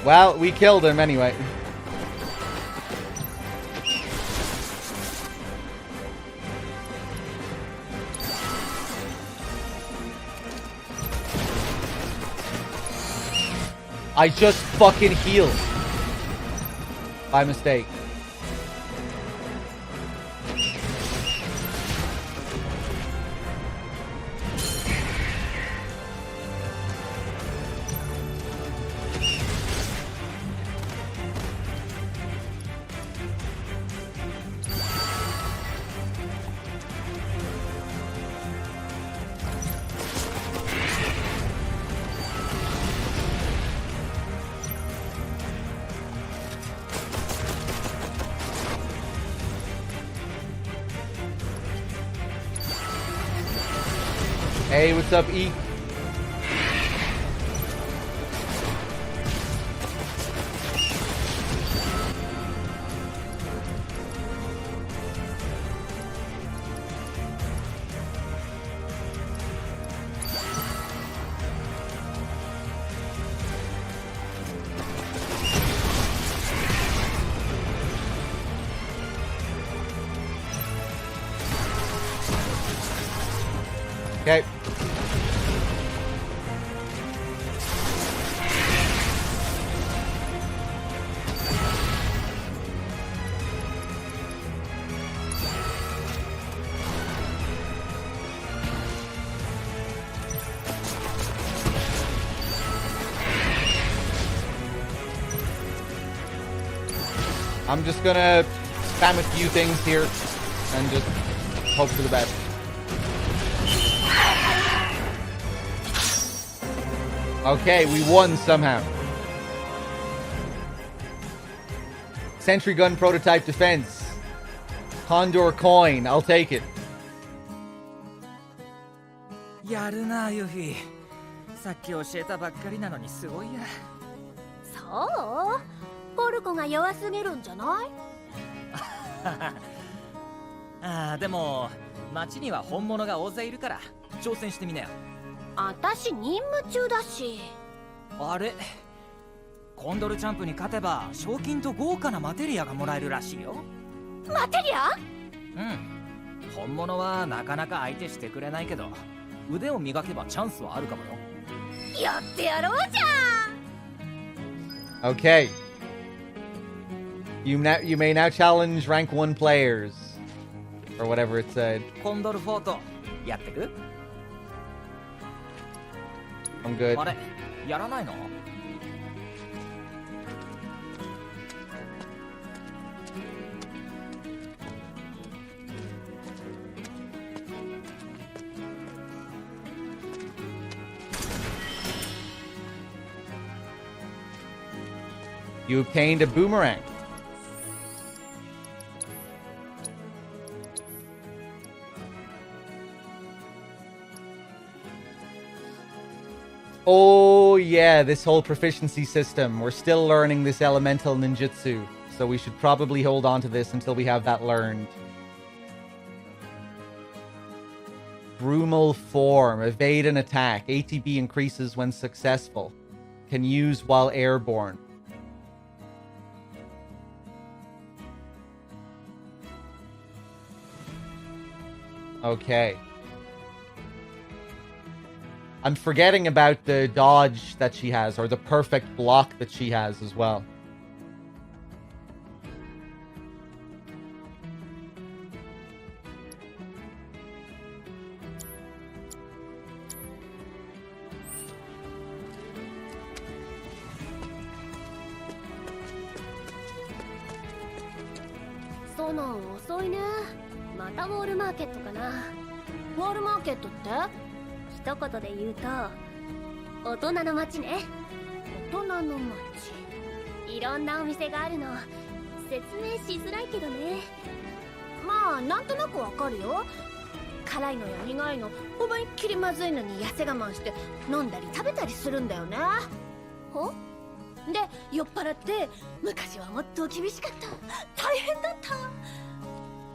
S1: Well, we killed him anyway. I just fucking healed. By mistake. Hey, what's up, E? Okay. I'm just gonna spam a few things here and just hope for the best. Okay, we won somehow. Sentry gun prototype defense. Condor coin, I'll take it.
S6: やるなユフィ。さっき教えたばっかりなのにすごいや。
S2: そう？ポルコが弱すぎるんじゃない？
S6: ああ、でも町には本物が大勢いるから挑戦してみなよ。
S2: あたし任務中だし。
S6: あれ、コンドルチャンプに勝てば賞金と豪華なマテリアがもらえるらしいよ。
S2: マテリア？
S6: うん。本物はなかなか相手してくれないけど、腕を磨けばチャンスはあるかもよ。
S2: やってやろうじゃん。
S1: Okay. You may now challenge rank 1 players. Or whatever it said.
S6: コンドルフォート、やってく？
S1: I'm good.
S6: あれ、やらないの
S1: You obtained a boomerang. Oh yeah, this whole proficiency system. We're still learning this elemental ninjutsu, so we should probably hold on to this until we have that learned. Brumal form. Evade an attack. ATB increases when successful. Can use while airborne. Okay. I'm forgetting about the dodge that she has, or the perfect block that she has as well.
S2: So no, 遅いね。またウォールマーケットかな。ウォールマーケットって？一言で言うと大人の街ね。大人の街。いろんなお店があるの。説明しづらいけどね。まあなんとなくわかるよ。辛いのや苦いの思いっきりまずいのに痩せ我慢して飲んだり食べたりするんだよね。ほ？で酔っ払って昔はもっと厳しかった。大変だった。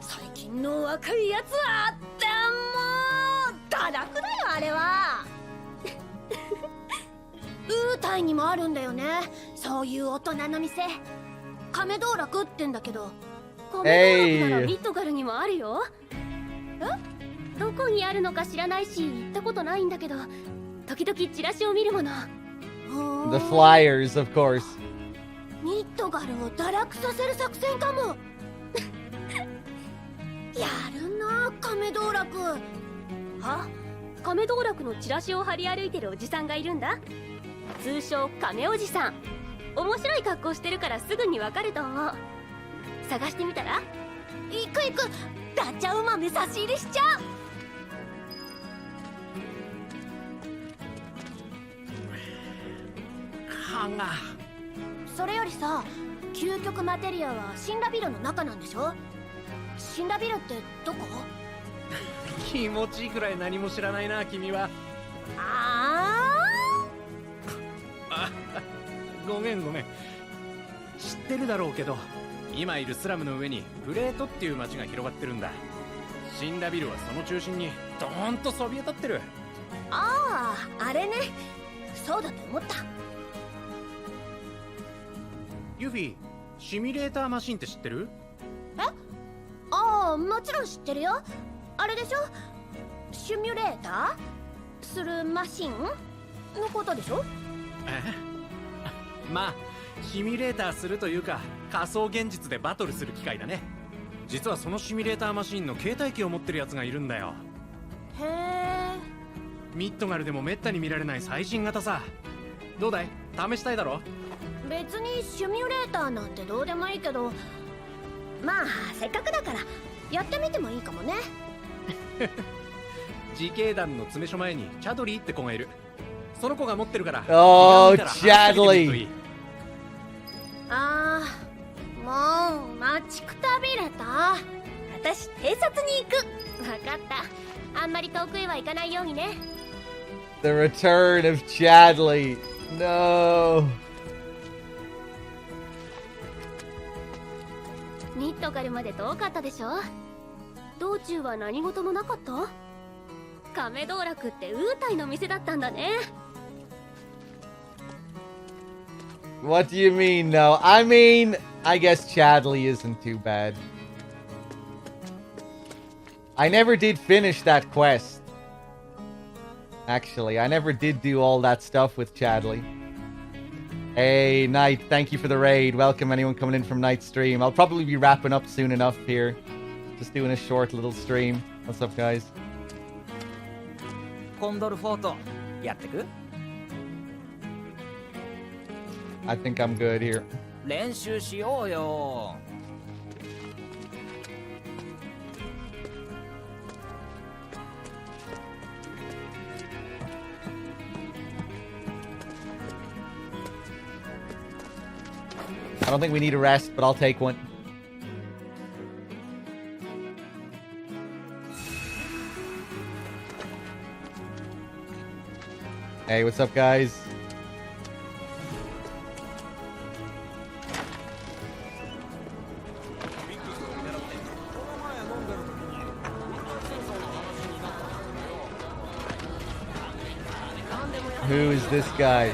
S2: 最近の若いやつはでも堕落だよあれは。ウータイにもあるんだよね、そういう大人の店。亀道楽ってんだけど、亀道楽ならビットガルにもあるよ。え？どこにあるのか知らないし行ったことないんだけど、時々チラシを見るもの。
S1: The flyers, of course.
S2: ニットガルを堕落させる作戦かも。やるな亀道楽。は？亀道楽のチラシを張り歩いてるおじさんがいるんだ。通称亀おじさん。面白い格好してるからすぐにわかると思う。探してみたら？行く行く。ダチャウ豆差し入れしちゃう。それよりさ、究極マテリアはシンラビルの中なんでしょ？シンラビルってどこ？
S7: 気持ちいいくらい何も知らないな君は。ごめん知ってるだろうけど、今いるスラムの上にプレートっていう街が広がってるんだ。シンラビルはその中心にドーンとそびえ立ってる。
S2: ああ、あれね。そうだと思った。
S7: ユフィ、シミュレーターマシンって知ってる？
S2: え？ああ、もちろん知ってるよ。あれでしょ？シミュレーターするマシンのことでしょ？
S7: まあシミュレーターするというか仮想現実でバトルする機械だね。実はそのシミュレーターマシンの携帯機を持ってるやつがいるんだよ。
S2: へえ。
S7: ミッドガルでもめったに見られない最新型さ。どうだい？試したいだろ？
S2: 別にシミュレーターなんてどうでもいいけど、まあせっかくだからやってみてもいいかもね。
S7: 自警団の詰め所前にチャドリーって子がいる。その子が持ってるから。
S1: Oh, Chadley.
S2: ああ、もう待ちくたびれた。私偵察に行く。分かった。あんまり遠くへは行かないようにね。
S1: The return of Chadley. No.
S2: ニットガルまで遠かったでしょ。道中は何事もなかった？亀道楽ってウータイの店だったんだね。
S1: What do you mean, no? I mean, I guess Chadley isn't too bad. I never did finish that quest. Actually, I never did do all that stuff with Chadley. Hey, Knight, thank you for the raid. Welcome anyone coming in from Knight's stream. I'll probably be wrapping up soon enough here. Just doing a short little stream. What's up, guys?
S6: コンドルフォートやってく
S1: I think I'm good here.
S6: 練習しようよ
S1: I don't think we need a rest, but I'll take one. Hey, what's up, guys? Who is this guy?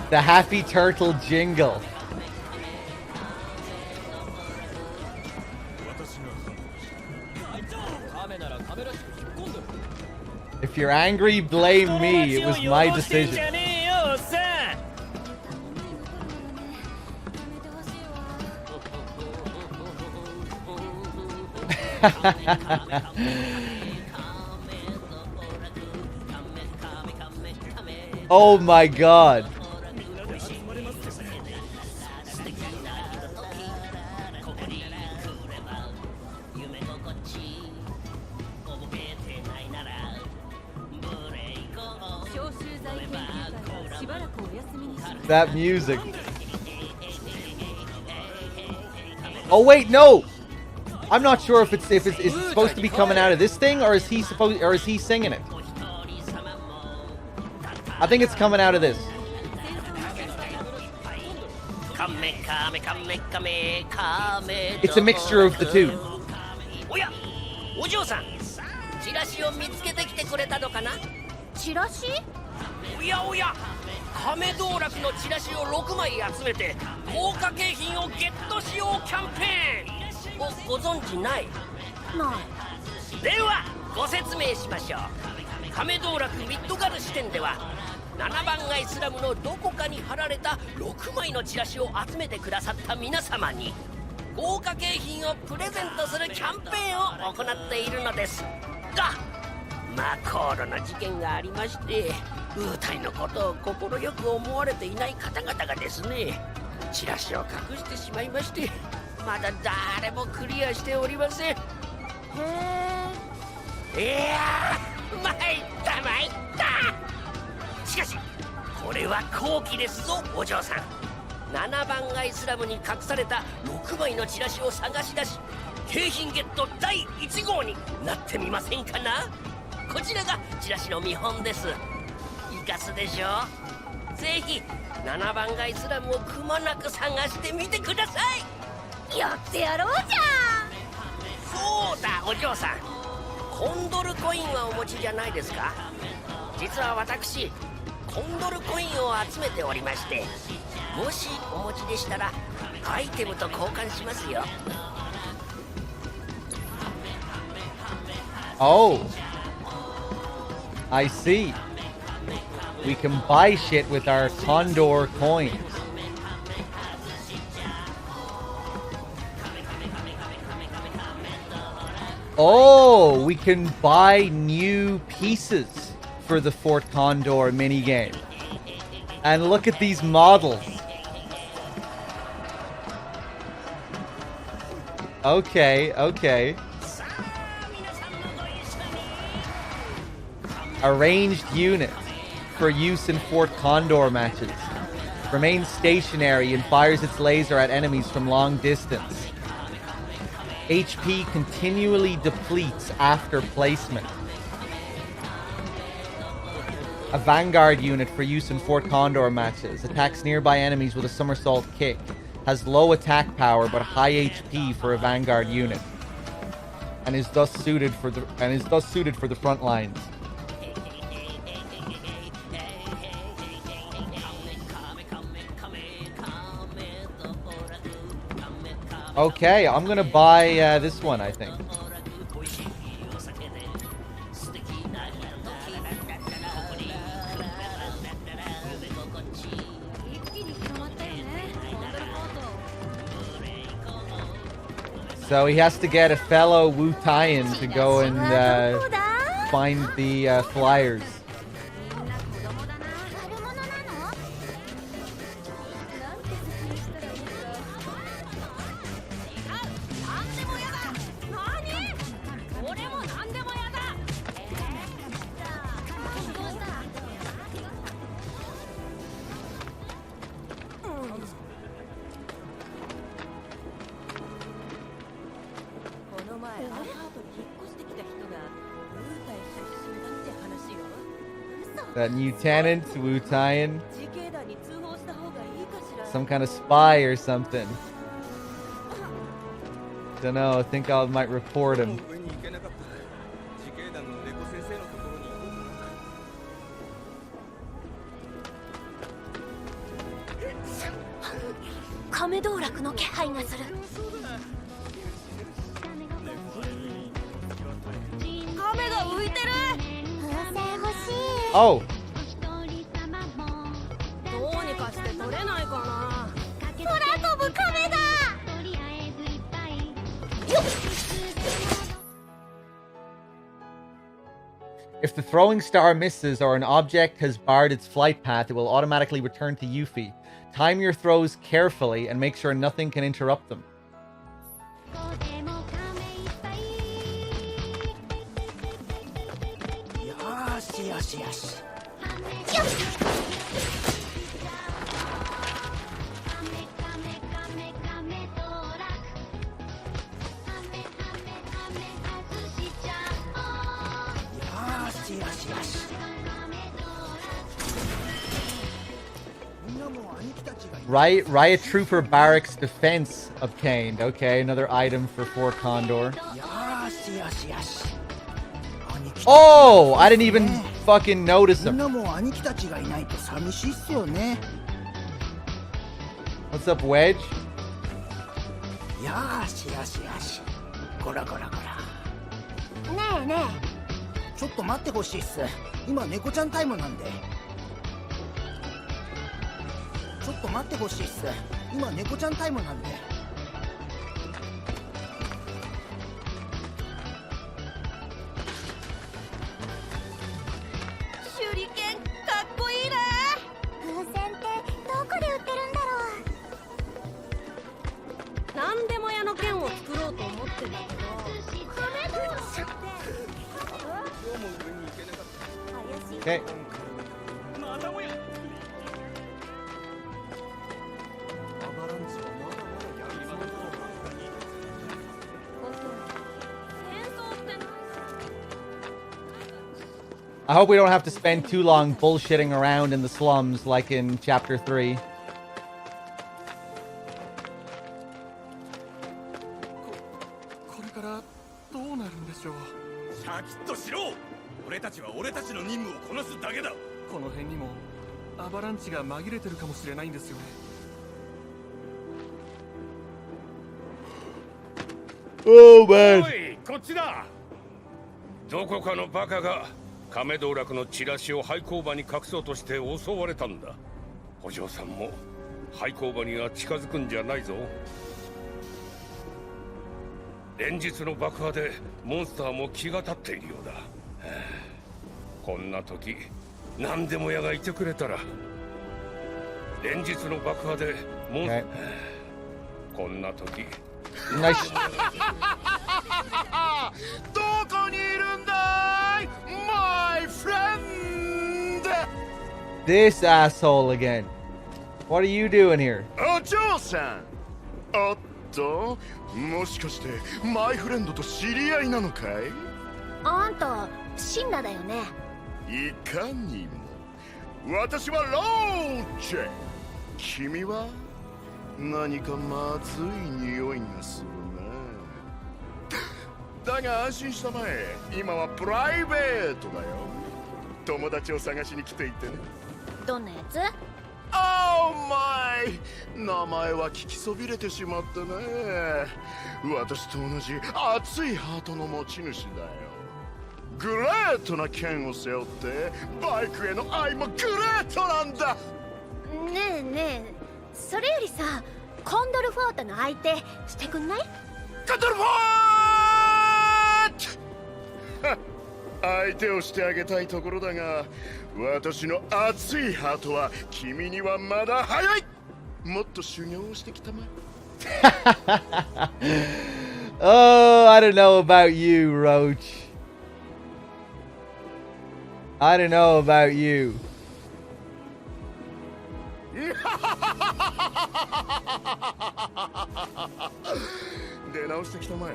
S1: The Happy Turtle Jingle. If you're angry, blame me. It was my decision. Oh my god. That music. Oh wait, no. I'm not sure if it's supposed to be coming out of this thing, or is he singing it? I think it's coming out of this. It's a mixture of the two.
S8: お嬢さん、チラシを見つけてきてくれたのかな？
S2: チラシ？
S8: おやおや、亀道楽のチラシを6枚集めて豪華景品をゲットしようキャンペーンをご存知ない？
S2: ない。
S8: ではご説明しましょう。亀道楽ミッドガル支店では7番街スラムのどこかに貼られた6枚のチラシを集めてくださった皆様に豪華景品をプレゼントするキャンペーンを行っているのですが、マコールの事件がありまして、ウータイのことを快く思われていない方々がですね、チラシを隠してしまいまして、まだ誰もクリアしておりません。へえ。いやー、参った参った。しかしこれは好機ですぞ、お嬢さん。7番街スラムに隠された6枚のチラシを探し出し、景品ゲット第1号になってみませんかな。こちらがチラシの見本です。いかすでしょう。ぜひ7番街スラムをくまなく探してみてください。
S2: やってやろうじゃん。
S8: そうだ、お嬢さん、コンドルコインはお持ちじゃないですか？実は私コンドルコインを集めておりまして、もしお持ちでしたらアイテムと交換しますよ。
S1: Oh, I see. We can buy shit with our Condor coins. Oh, we can buy new pieces for the Fort Condor minigame. And look at these models. Okay, okay. Arranged unit for use in Fort Condor matches. Remains stationary and fires its laser at enemies from long distance. HP continually depletes after placement. A Vanguard unit for use in Fort Condor matches. Attacks nearby enemies with a somersault kick. Has low attack power but high HP for a Vanguard unit. And is thus suited for the front lines. Okay, I'm gonna buy this one, I think. So he has to get a fellow Wu Taiyan to go and find the flyers. That new tenant, Wu Taiyan. Some kind of spy or something. Don't know, I think I might report him.
S2: 亀道楽の気配がする。亀が浮いてる。風船欲しい。
S1: Oh.
S2: どうにかして取れないかな。空飛ぶ亀だ。
S1: If the throwing star misses or an object has barred its flight path, it will automatically return to Yuffie. Time your throws carefully and make sure nothing can interrupt them. Riot Trooper Barracks Defense obtained. Okay, another item for 4 Condor. Oh! I didn't even fucking notice him. What's up, Wedge?
S2: ねえね
S3: え、ちょっと待ってほしいっす。今猫ちゃんタイムなんで。ちょっと待ってほしいっす。今猫ちゃんタイムなんで。
S2: 手裏剣かっこいいな。風船ってどこで売ってるんだろう。なんでも屋の剣を作ろうと思ってんだけど。亀道楽って。
S1: Okay. I hope we don't have to spend too long bullshitting around in the slums like in Chapter 3.
S9: これからどうなるんでしょう。シャキッとしろ。俺たちは俺たちの任務をこなすだけだ。この辺にもアバランチが紛れてるかもしれないんですよね。
S1: Oh man.
S10: おい、こっちだ。どこかのバカが亀道楽のチラシを廃工場に隠そうとして襲われたんだ。お嬢さんも廃工場には近づくんじゃないぞ。連日の爆破でモンスターも気が立っているようだ。こんな時何でも屋がいてくれたら。連日の爆破でモンスター、こんな時
S1: ナイス。
S9: どこにいるんだい My friend!
S1: This asshole again. What are you doing here?
S9: お嬢さん。おっと、もしかしてマイフレンドと知り合いなのかい？
S2: あんたシンナだよね。
S9: いかにも。私はローチェ。君は何かまずい匂いがするな。だが安心したまえ。今はプライベートだよ。友達を探しに来ていてね。
S2: どんなやつ？
S9: あ
S4: Oh my! 名前は聞きそびれてしまったね。私と同じ熱いハートの持ち主だよ。グレートな剣を背負ってバイクへの愛もグレートなんだ。
S2: ねえねえ、それよりさ、コンドルフォートの相手してくんない？
S4: コンドルフォート相手をしてあげたいところだが、私の熱いハートは君にはまだ早い。もっと修行をしてきたまえ。
S1: Oh, I don't know about you, Roach. I don't know about you.
S4: 出直してきたまえ。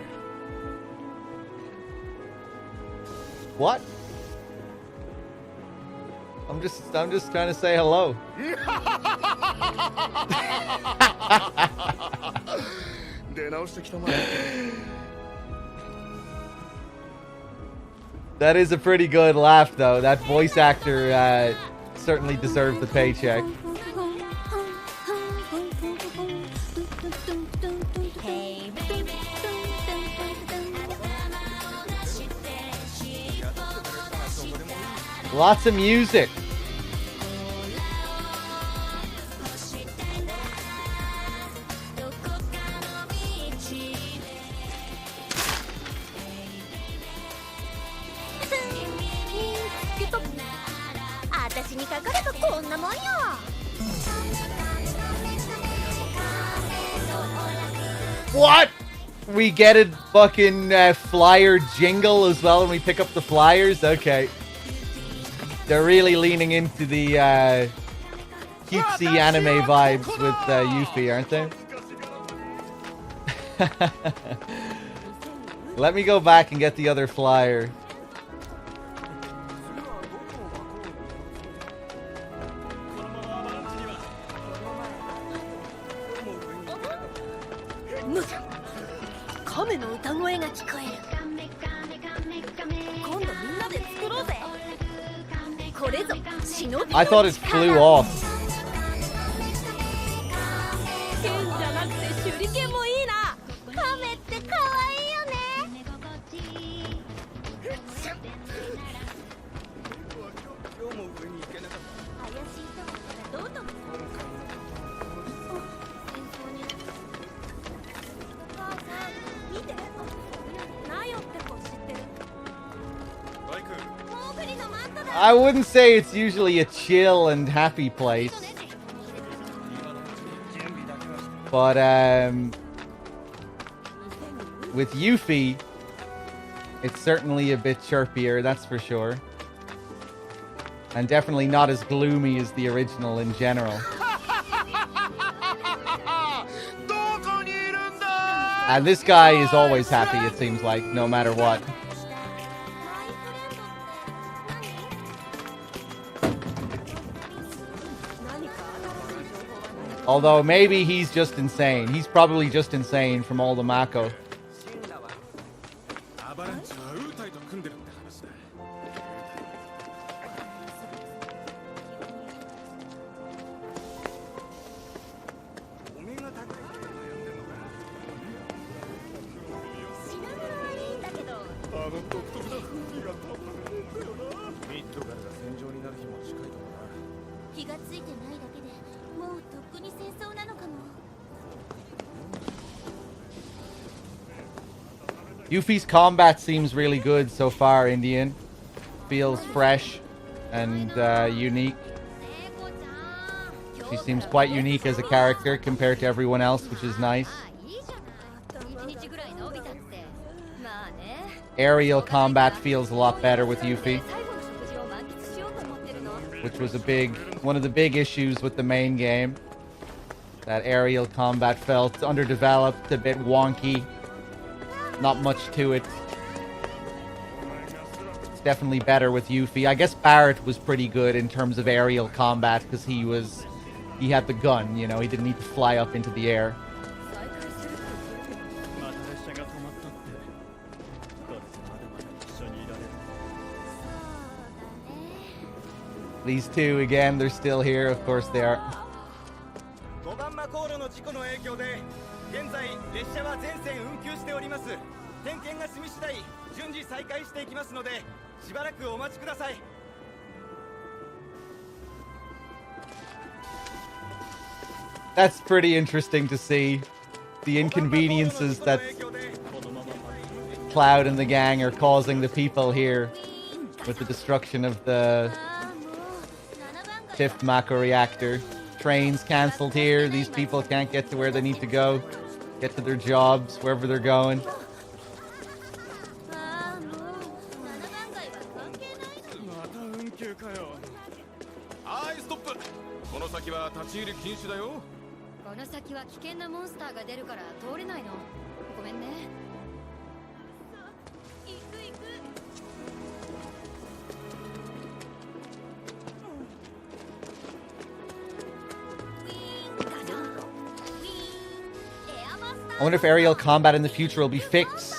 S1: What? I'm just trying to say hello. That is a pretty good laugh, though. That voice actor certainly deserved the paycheck. Lots of music. What? We get a fucking flyer jingle as well when we pick up the flyers? Okay. They're really leaning into the cutesy anime vibes with Yuffie, aren't they? Let me go back and get the other flyer. I thought it flew off. I wouldn't say it's usually a chill and happy place. But, with Yuffie, it's certainly a bit chirpier, that's for sure. And definitely not as gloomy as the original in general. And this guy is always happy, it seems like, no matter what. Although maybe he's just insane. He's probably just insane from all the Mako. Yuffie's combat seems really good so far, Indian. Feels fresh and unique. She seems quite unique as a character compared to everyone else, which is nice. Aerial combat feels a lot better with Yuffie, which was one of the big issues with the main game. That aerial combat felt underdeveloped, a bit wonky. Not much to it. It's definitely better with Yuffie. I guess Barrett was pretty good in terms of aerial combat because he had the gun, you know, he didn't need to fly up into the air. These two, again, they're still here. Of course they are.
S3: 事故の影響で現在列車は全線運休しております。点検が済み次第順次再開していきますのでしばらくお待ちください。
S1: That's pretty interesting to see. The inconveniences that Cloud and the gang are causing the people here with the destruction of the 5th Mako reactor. Trains cancelled here. These people can't get to where they need to go. Get to their jobs, wherever they're going.
S9: はいストップ。この先は立ち入り禁止だよ。
S2: この先は危険なモンスターが出るから通れないの。ごめんね。行く行く。
S1: I wonder if aerial combat in the future will be fixed.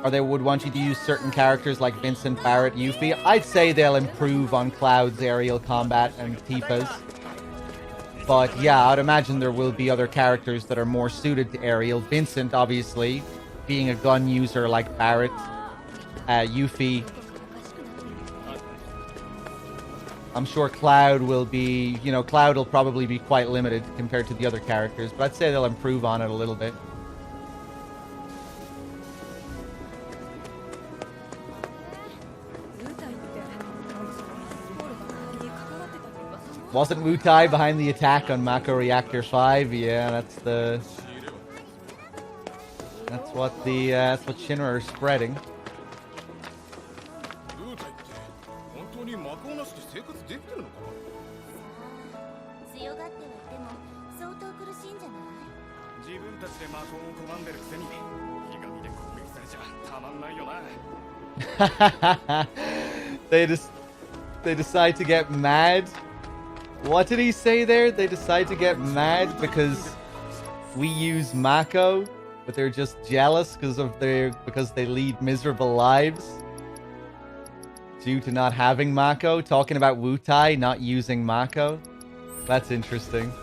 S1: Or they would want you to use certain characters like Vincent, Barrett, Yuffie. I'd say they'll improve on Cloud's aerial combat and Tifa's. But yeah, I'd imagine there will be other characters that are more suited to aerial. Vincent, obviously, being a gun user like Barrett. Yuffie. I'm sure Cloud will be, you know, Cloud will probably be quite limited compared to the other characters. But I'd say they'll improve on it a little bit. Wasn't Wutai behind the attack on Mako Reactor 5? Yeah, that's what Shinra are spreading. They decide to get mad. What did he say there? They decide to get mad because we use Mako, but they're just jealous because they lead miserable lives due to not having Mako. Talking about Wutai not using Mako. That's interesting.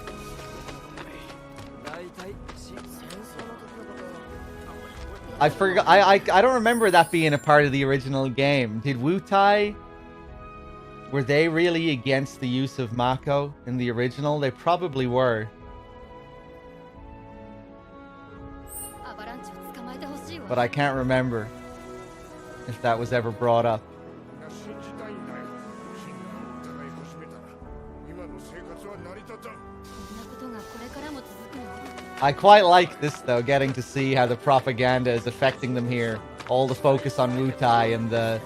S1: I forgot. I don't remember that being a part of the original game. Did Wutai? Were they really against the use of Mako in the original? They probably were. But I can't remember if that was ever brought up. I quite like this though, getting to see how the propaganda is affecting them here. All the focus on Wutai and the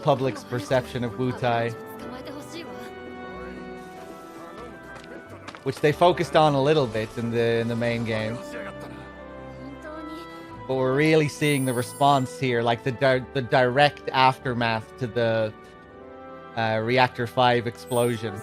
S1: public's perception of Wutai, which they focused on a little bit in the main game, but we're really seeing the response here, like the direct aftermath to the Reactor 5 explosion.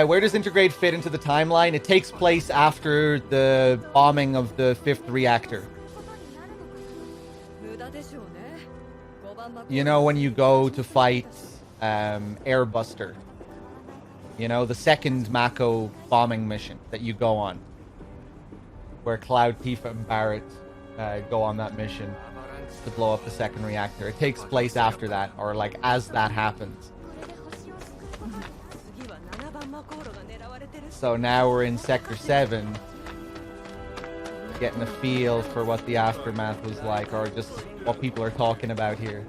S1: Where does Intergrade fit into the timeline? It takes place after the bombing of the 5th reactor. You know, when you go to fight Airbuster. You know, the second Mako bombing mission that you go on. Where Cloud, Tifa, and Barrett go on that mission to blow up the second reactor. It takes place after that, or like as that happens. So now we're in Sector 7, getting a feel for what the aftermath was like, or just what people are talking about here.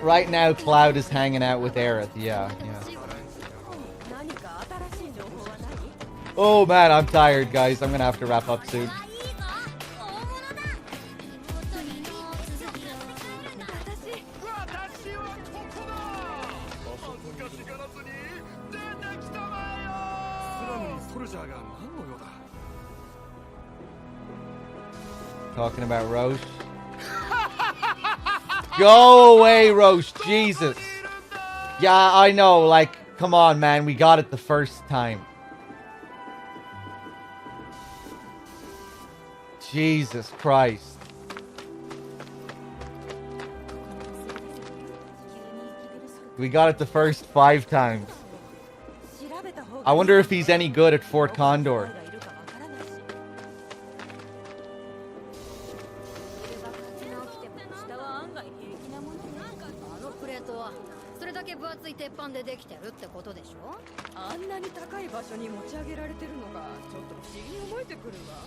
S1: Right now, Cloud is hanging out with Aerith. Yeah. Oh man, I'm tired, guys. I'm gonna have to wrap up soon. Talking about Roche. Go away, Roche. Jesus. Yeah, I know. Like, come on, man. We got it the first time. Jesus Christ. We got it the first 5 times. I wonder if he's any good at Fort Condor.
S2: 鉄板でできてるってことでしょ。
S11: あんなに高い場所に持ち上げられてるのがちょっと不思議に思えてくるわ。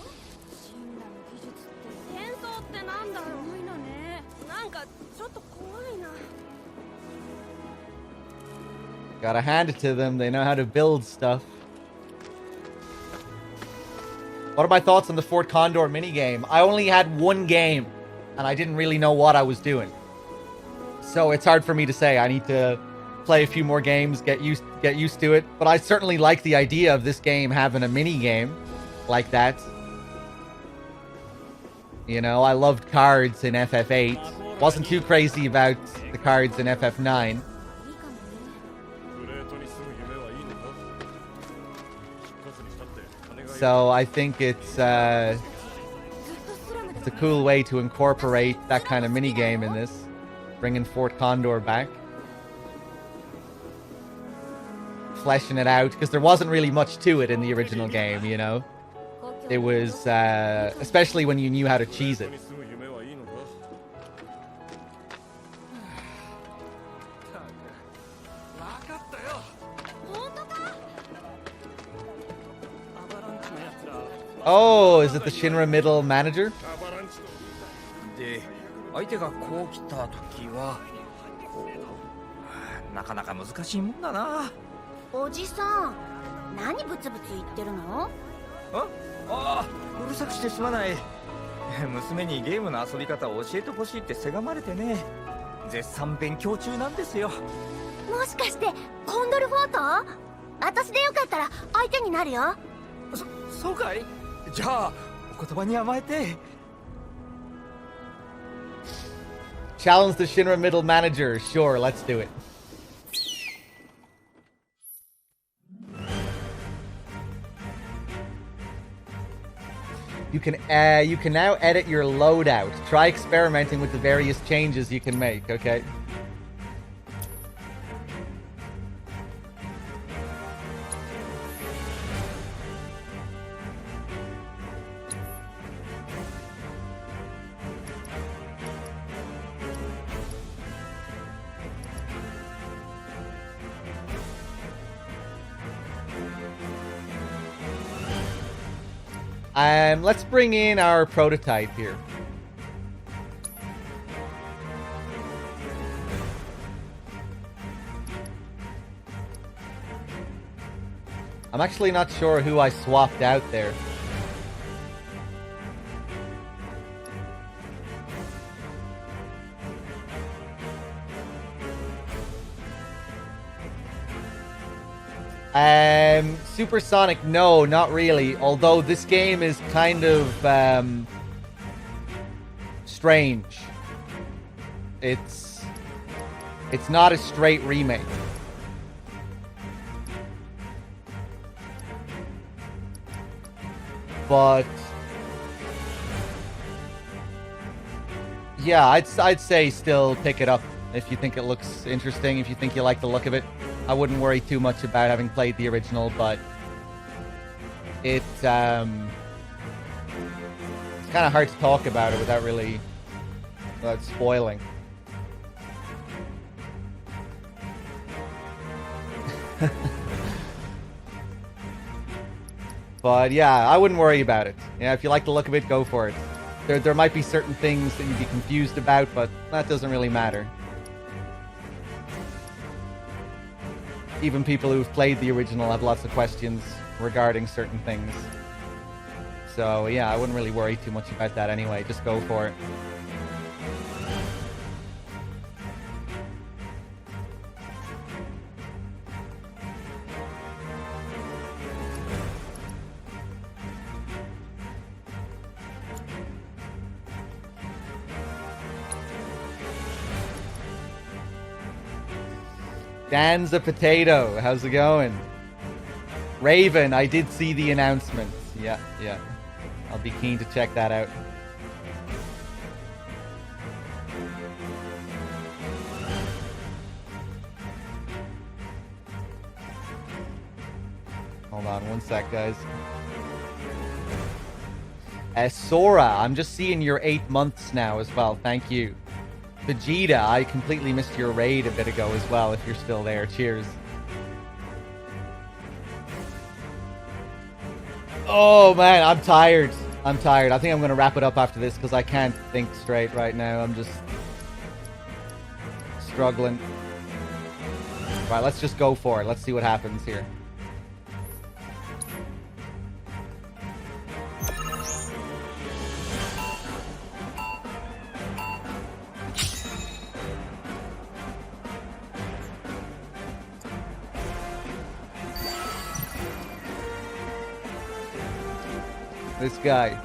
S11: 死んだの技術って戦争ってなんだろう。すごいのね。なんかちょっと怖いな。
S1: Gotta hand it to them. They know how to build stuff. What are my thoughts on the Fort Condor minigame? I only had one game, and I didn't really know what I was doing. So it's hard for me to say. I need to play a few more games, get used to it. But I certainly like the idea of this game having a mini game like that. You know, I loved cards in FF8. Wasn't too crazy about the cards in FF9. So I think it's a cool way to incorporate that kind of mini game in this, bringing Fort Condor back. Fleshing it out, because there wasn't really much to it in the original game, you know? It was, especially when you knew how to cheese it. Oh, is it the Shinra middle manager?
S6: で、相手がこう来た時は、なかなか難しいもんだな。
S2: おじさん、何ブツブツ言ってるの？
S6: あ、うるさくしてすまない。娘にゲームの遊び方を教えてほしいってせがまれてね。絶賛勉強中なんですよ。
S2: もしかしてコンドルフォート？私でよかったら相手になるよ。
S6: そうかい？じゃあお言葉に甘えて。
S1: Challenge the Shinra middle manager. Sure, let's do it. You can now edit your loadout. Try experimenting with the various changes you can make, okay? Let's bring in our prototype here. I'm actually not sure who I swapped out there. Supersonic, no, not really. Although this game is kind of strange. It's not a straight remake. But yeah, I'd say still pick it up if you think it looks interesting, if you think you like the look of it. I wouldn't worry too much about having played the original, but it's kind of hard to talk about it without spoiling. But yeah, I wouldn't worry about it. Yeah, if you like the look of it, go for it. There might be certain things that you'd be confused about, but that doesn't really matter. Even people who've played the original have lots of questions regarding certain things. So yeah, I wouldn't really worry too much about that anyway. Just go for it. Dan's a potato. How's it going? Raven, I did see the announcement. Yeah. I'll be keen to check that out. Hold on one sec, guys. Sora, I'm just seeing your 8 months now as well. Thank you. Vegeta, I completely missed your raid a bit ago as well, if you're still there. Cheers. Oh, man, I'm tired. I think I'm going to wrap it up after this because I can't think straight right now. I'm just struggling. Right, let's just go for it. Let's see what happens here. This guy.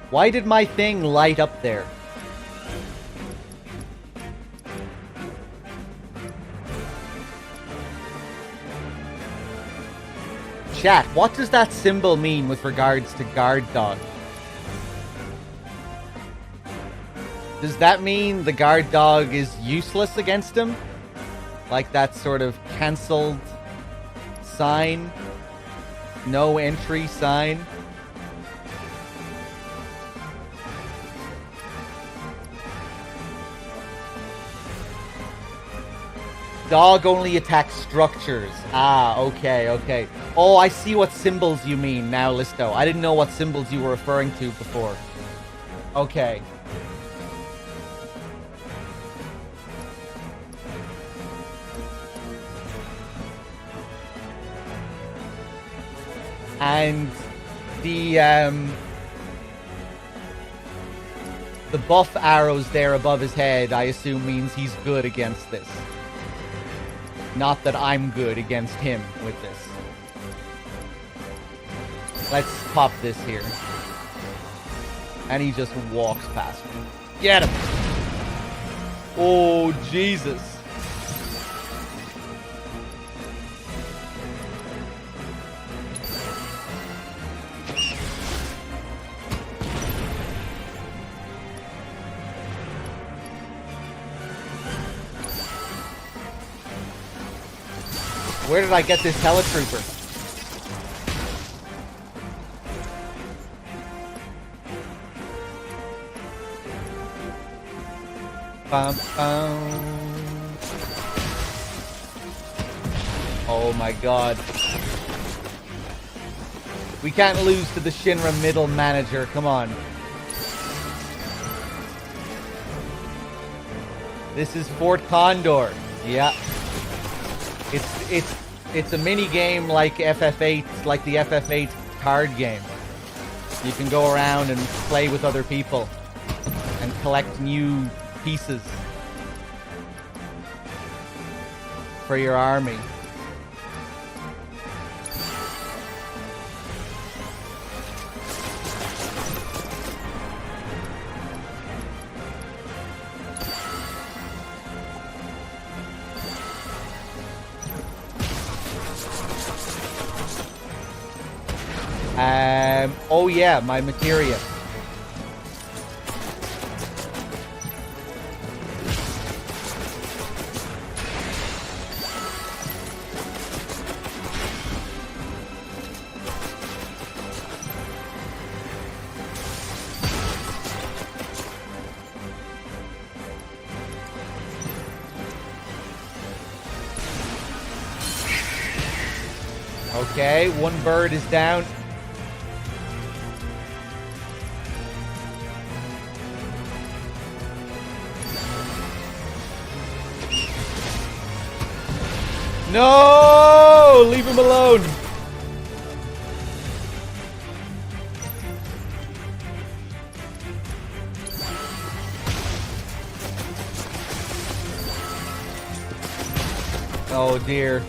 S1: Why did my thing light up there? Chat, what does that symbol mean with regards to guard dog? Does that mean the guard dog is useless against him? Like that sort of cancelled sign? No entry sign? Dog only attacks structures. Ah, okay. Oh, I see what symbols you mean now, Listo. I didn't know what symbols you were referring to before. Okay. And the buff arrows there above his head, I assume means he's good against this. Not that I'm good against him with this. Let's pop this here. And he just walks past me. Get him! Oh, Jesus. Where did I get this teletrooper? Bum, bum. Oh my god. We can't lose to the Shinra middle manager, come on. This is Fort Condor. Yeah. It's a mini game like FF8, like the FF8 card game. You can go around and play with other people and collect new pieces for your army. Oh yeah, my materia. Okay, one bird is down. No! Leave him alone! Oh dear.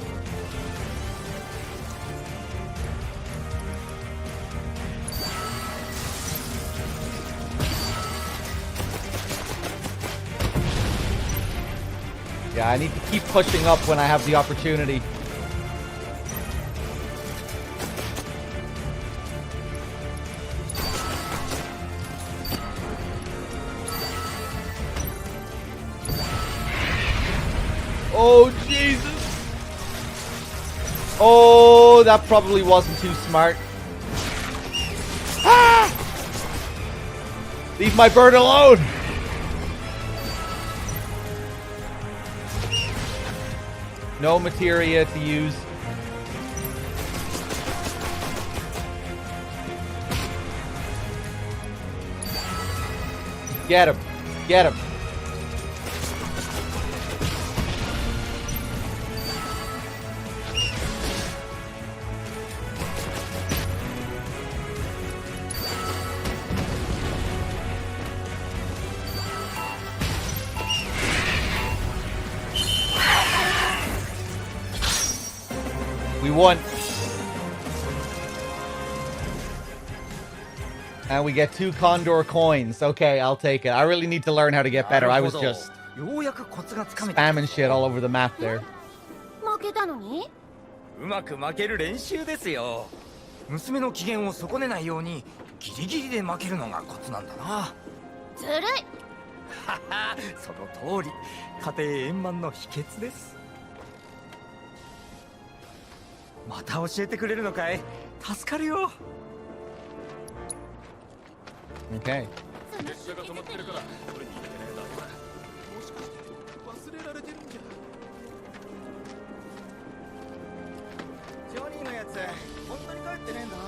S1: Yeah, I need to keep pushing up when I have the opportunity. Oh, Jesus. Oh, that probably wasn't too smart. Ah! Leave my bird alone. No materia to use. Get him. Get him. We won. And we get 2 Condor coins. Okay, I'll take it. I really need to learn how to get better. I was just spamming shit all over the map there.
S2: 負けたのに？
S3: うまく負ける練習ですよ。娘の機嫌を損ねないようにギリギリで負けるのがコツなんだな。
S2: ずるい。
S3: はは、その通り。家庭円満の秘訣です。また教えてくれるのかい？助かるよ。
S1: Okay.
S9: 列車が止まってるから俺に言ってねえだろ。もしかして忘れられてるんじゃ。
S3: ジョニーのやつ、本当に帰ってねえんだな。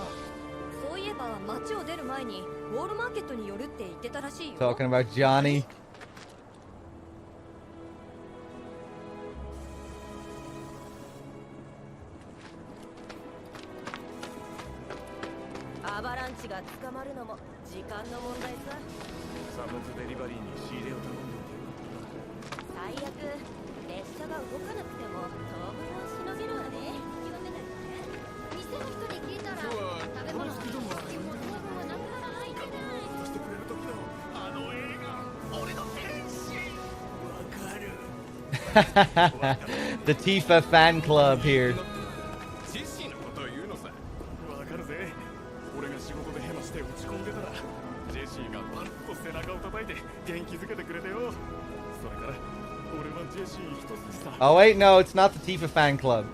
S11: そういえば街を出る前にウォールマーケットに寄るって言ってたらしいよ。
S1: Talking about Johnny.
S2: アバランチが捕まるのも時間の問題さ。
S9: サムズデリバリーに仕入れを頼んで
S2: 最悪列車が動かなくても当分はしのげるわね。気をつけないとね。店の人に聞いたら食べ物の必要はなくならないけど。
S9: してくれる時のあの映画、俺の天使。わかる。
S1: The Tifa fan club here.
S9: ジェシーのことを言うのさ。わかるぜ。俺が仕事でヘマして打ち込んでたらジェシーがバッと背中を叩いて元気づけてくれてよ。それから俺はジェシー一筋さ。
S1: Oh wait, no, it's not the Tifa fan club.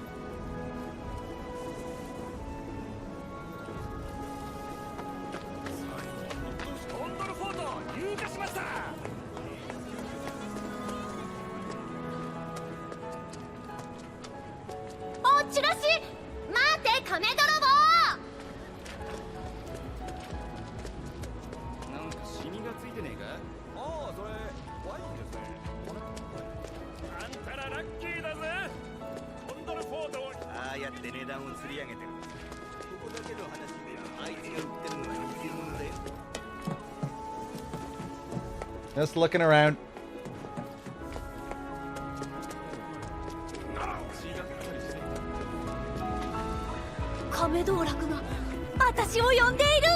S3: コンドルフォート入荷しました。
S2: お、チラシ！待って、金泥棒！
S3: なんかシミがついてねえか？ああ、それワインですね。あんたらラッキーだぜ。コンドルフォートをああやって値段を釣り上げてる。ここだけの話であいつが売ってるのは偽物で。
S1: Just looking around.
S2: 亀道楽が私を呼んでいる。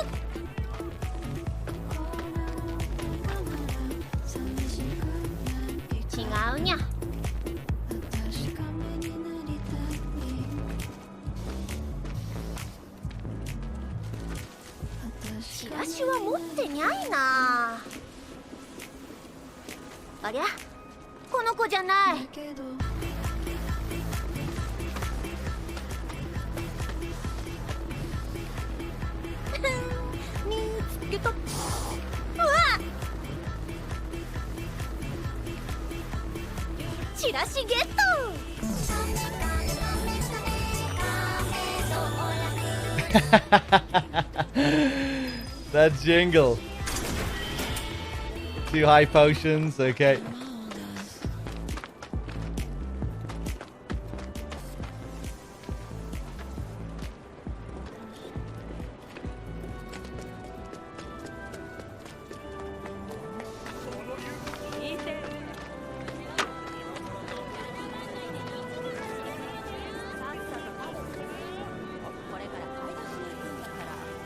S2: 違うにゃ。チラシは持ってにゃいな。ありゃ、この子じゃない。見つけた。うわっ！チラシゲット。
S1: That jingle. 2 high potions, okay.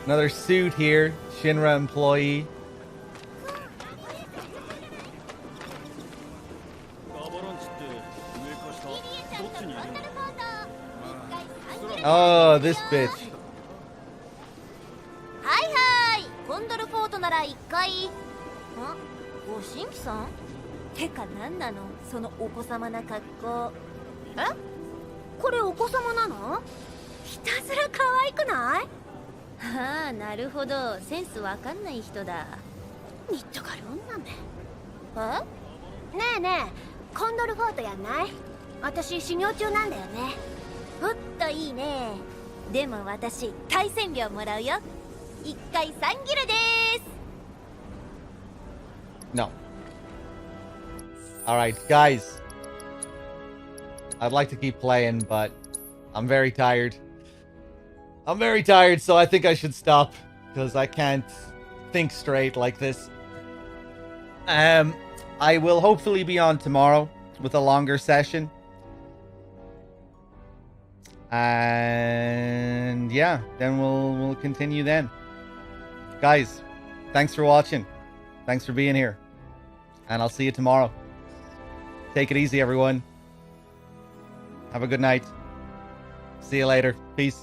S1: Another suit here, Shinra employee.
S3: アバランチって
S1: Oh, this bitch.
S2: はいはい、コンドルフォートなら一回。ご新規さん？てかなんなのそのお子様な格好。え？これお子様なの？ひたすら可愛くない？ああ、なるほど、センスわかんない人だ。ニットガル女め。え？ねえねえ、コンドルフォートやんない？私修行中なんだよね。おっといいね。でも私対戦料もらうよ。1回3ギルです。
S1: No. Alright, guys. I'd like to keep playing, but I'm very tired. I'm very tired, so I think I should stop. Because I can't think straight like this. I will hopefully be on tomorrow with a longer session. And yeah, then we'll continue then. Guys, thanks for watching. Thanks for being here. And I'll see you tomorrow. Take it easy, everyone. Have a good night. See you later. Peace.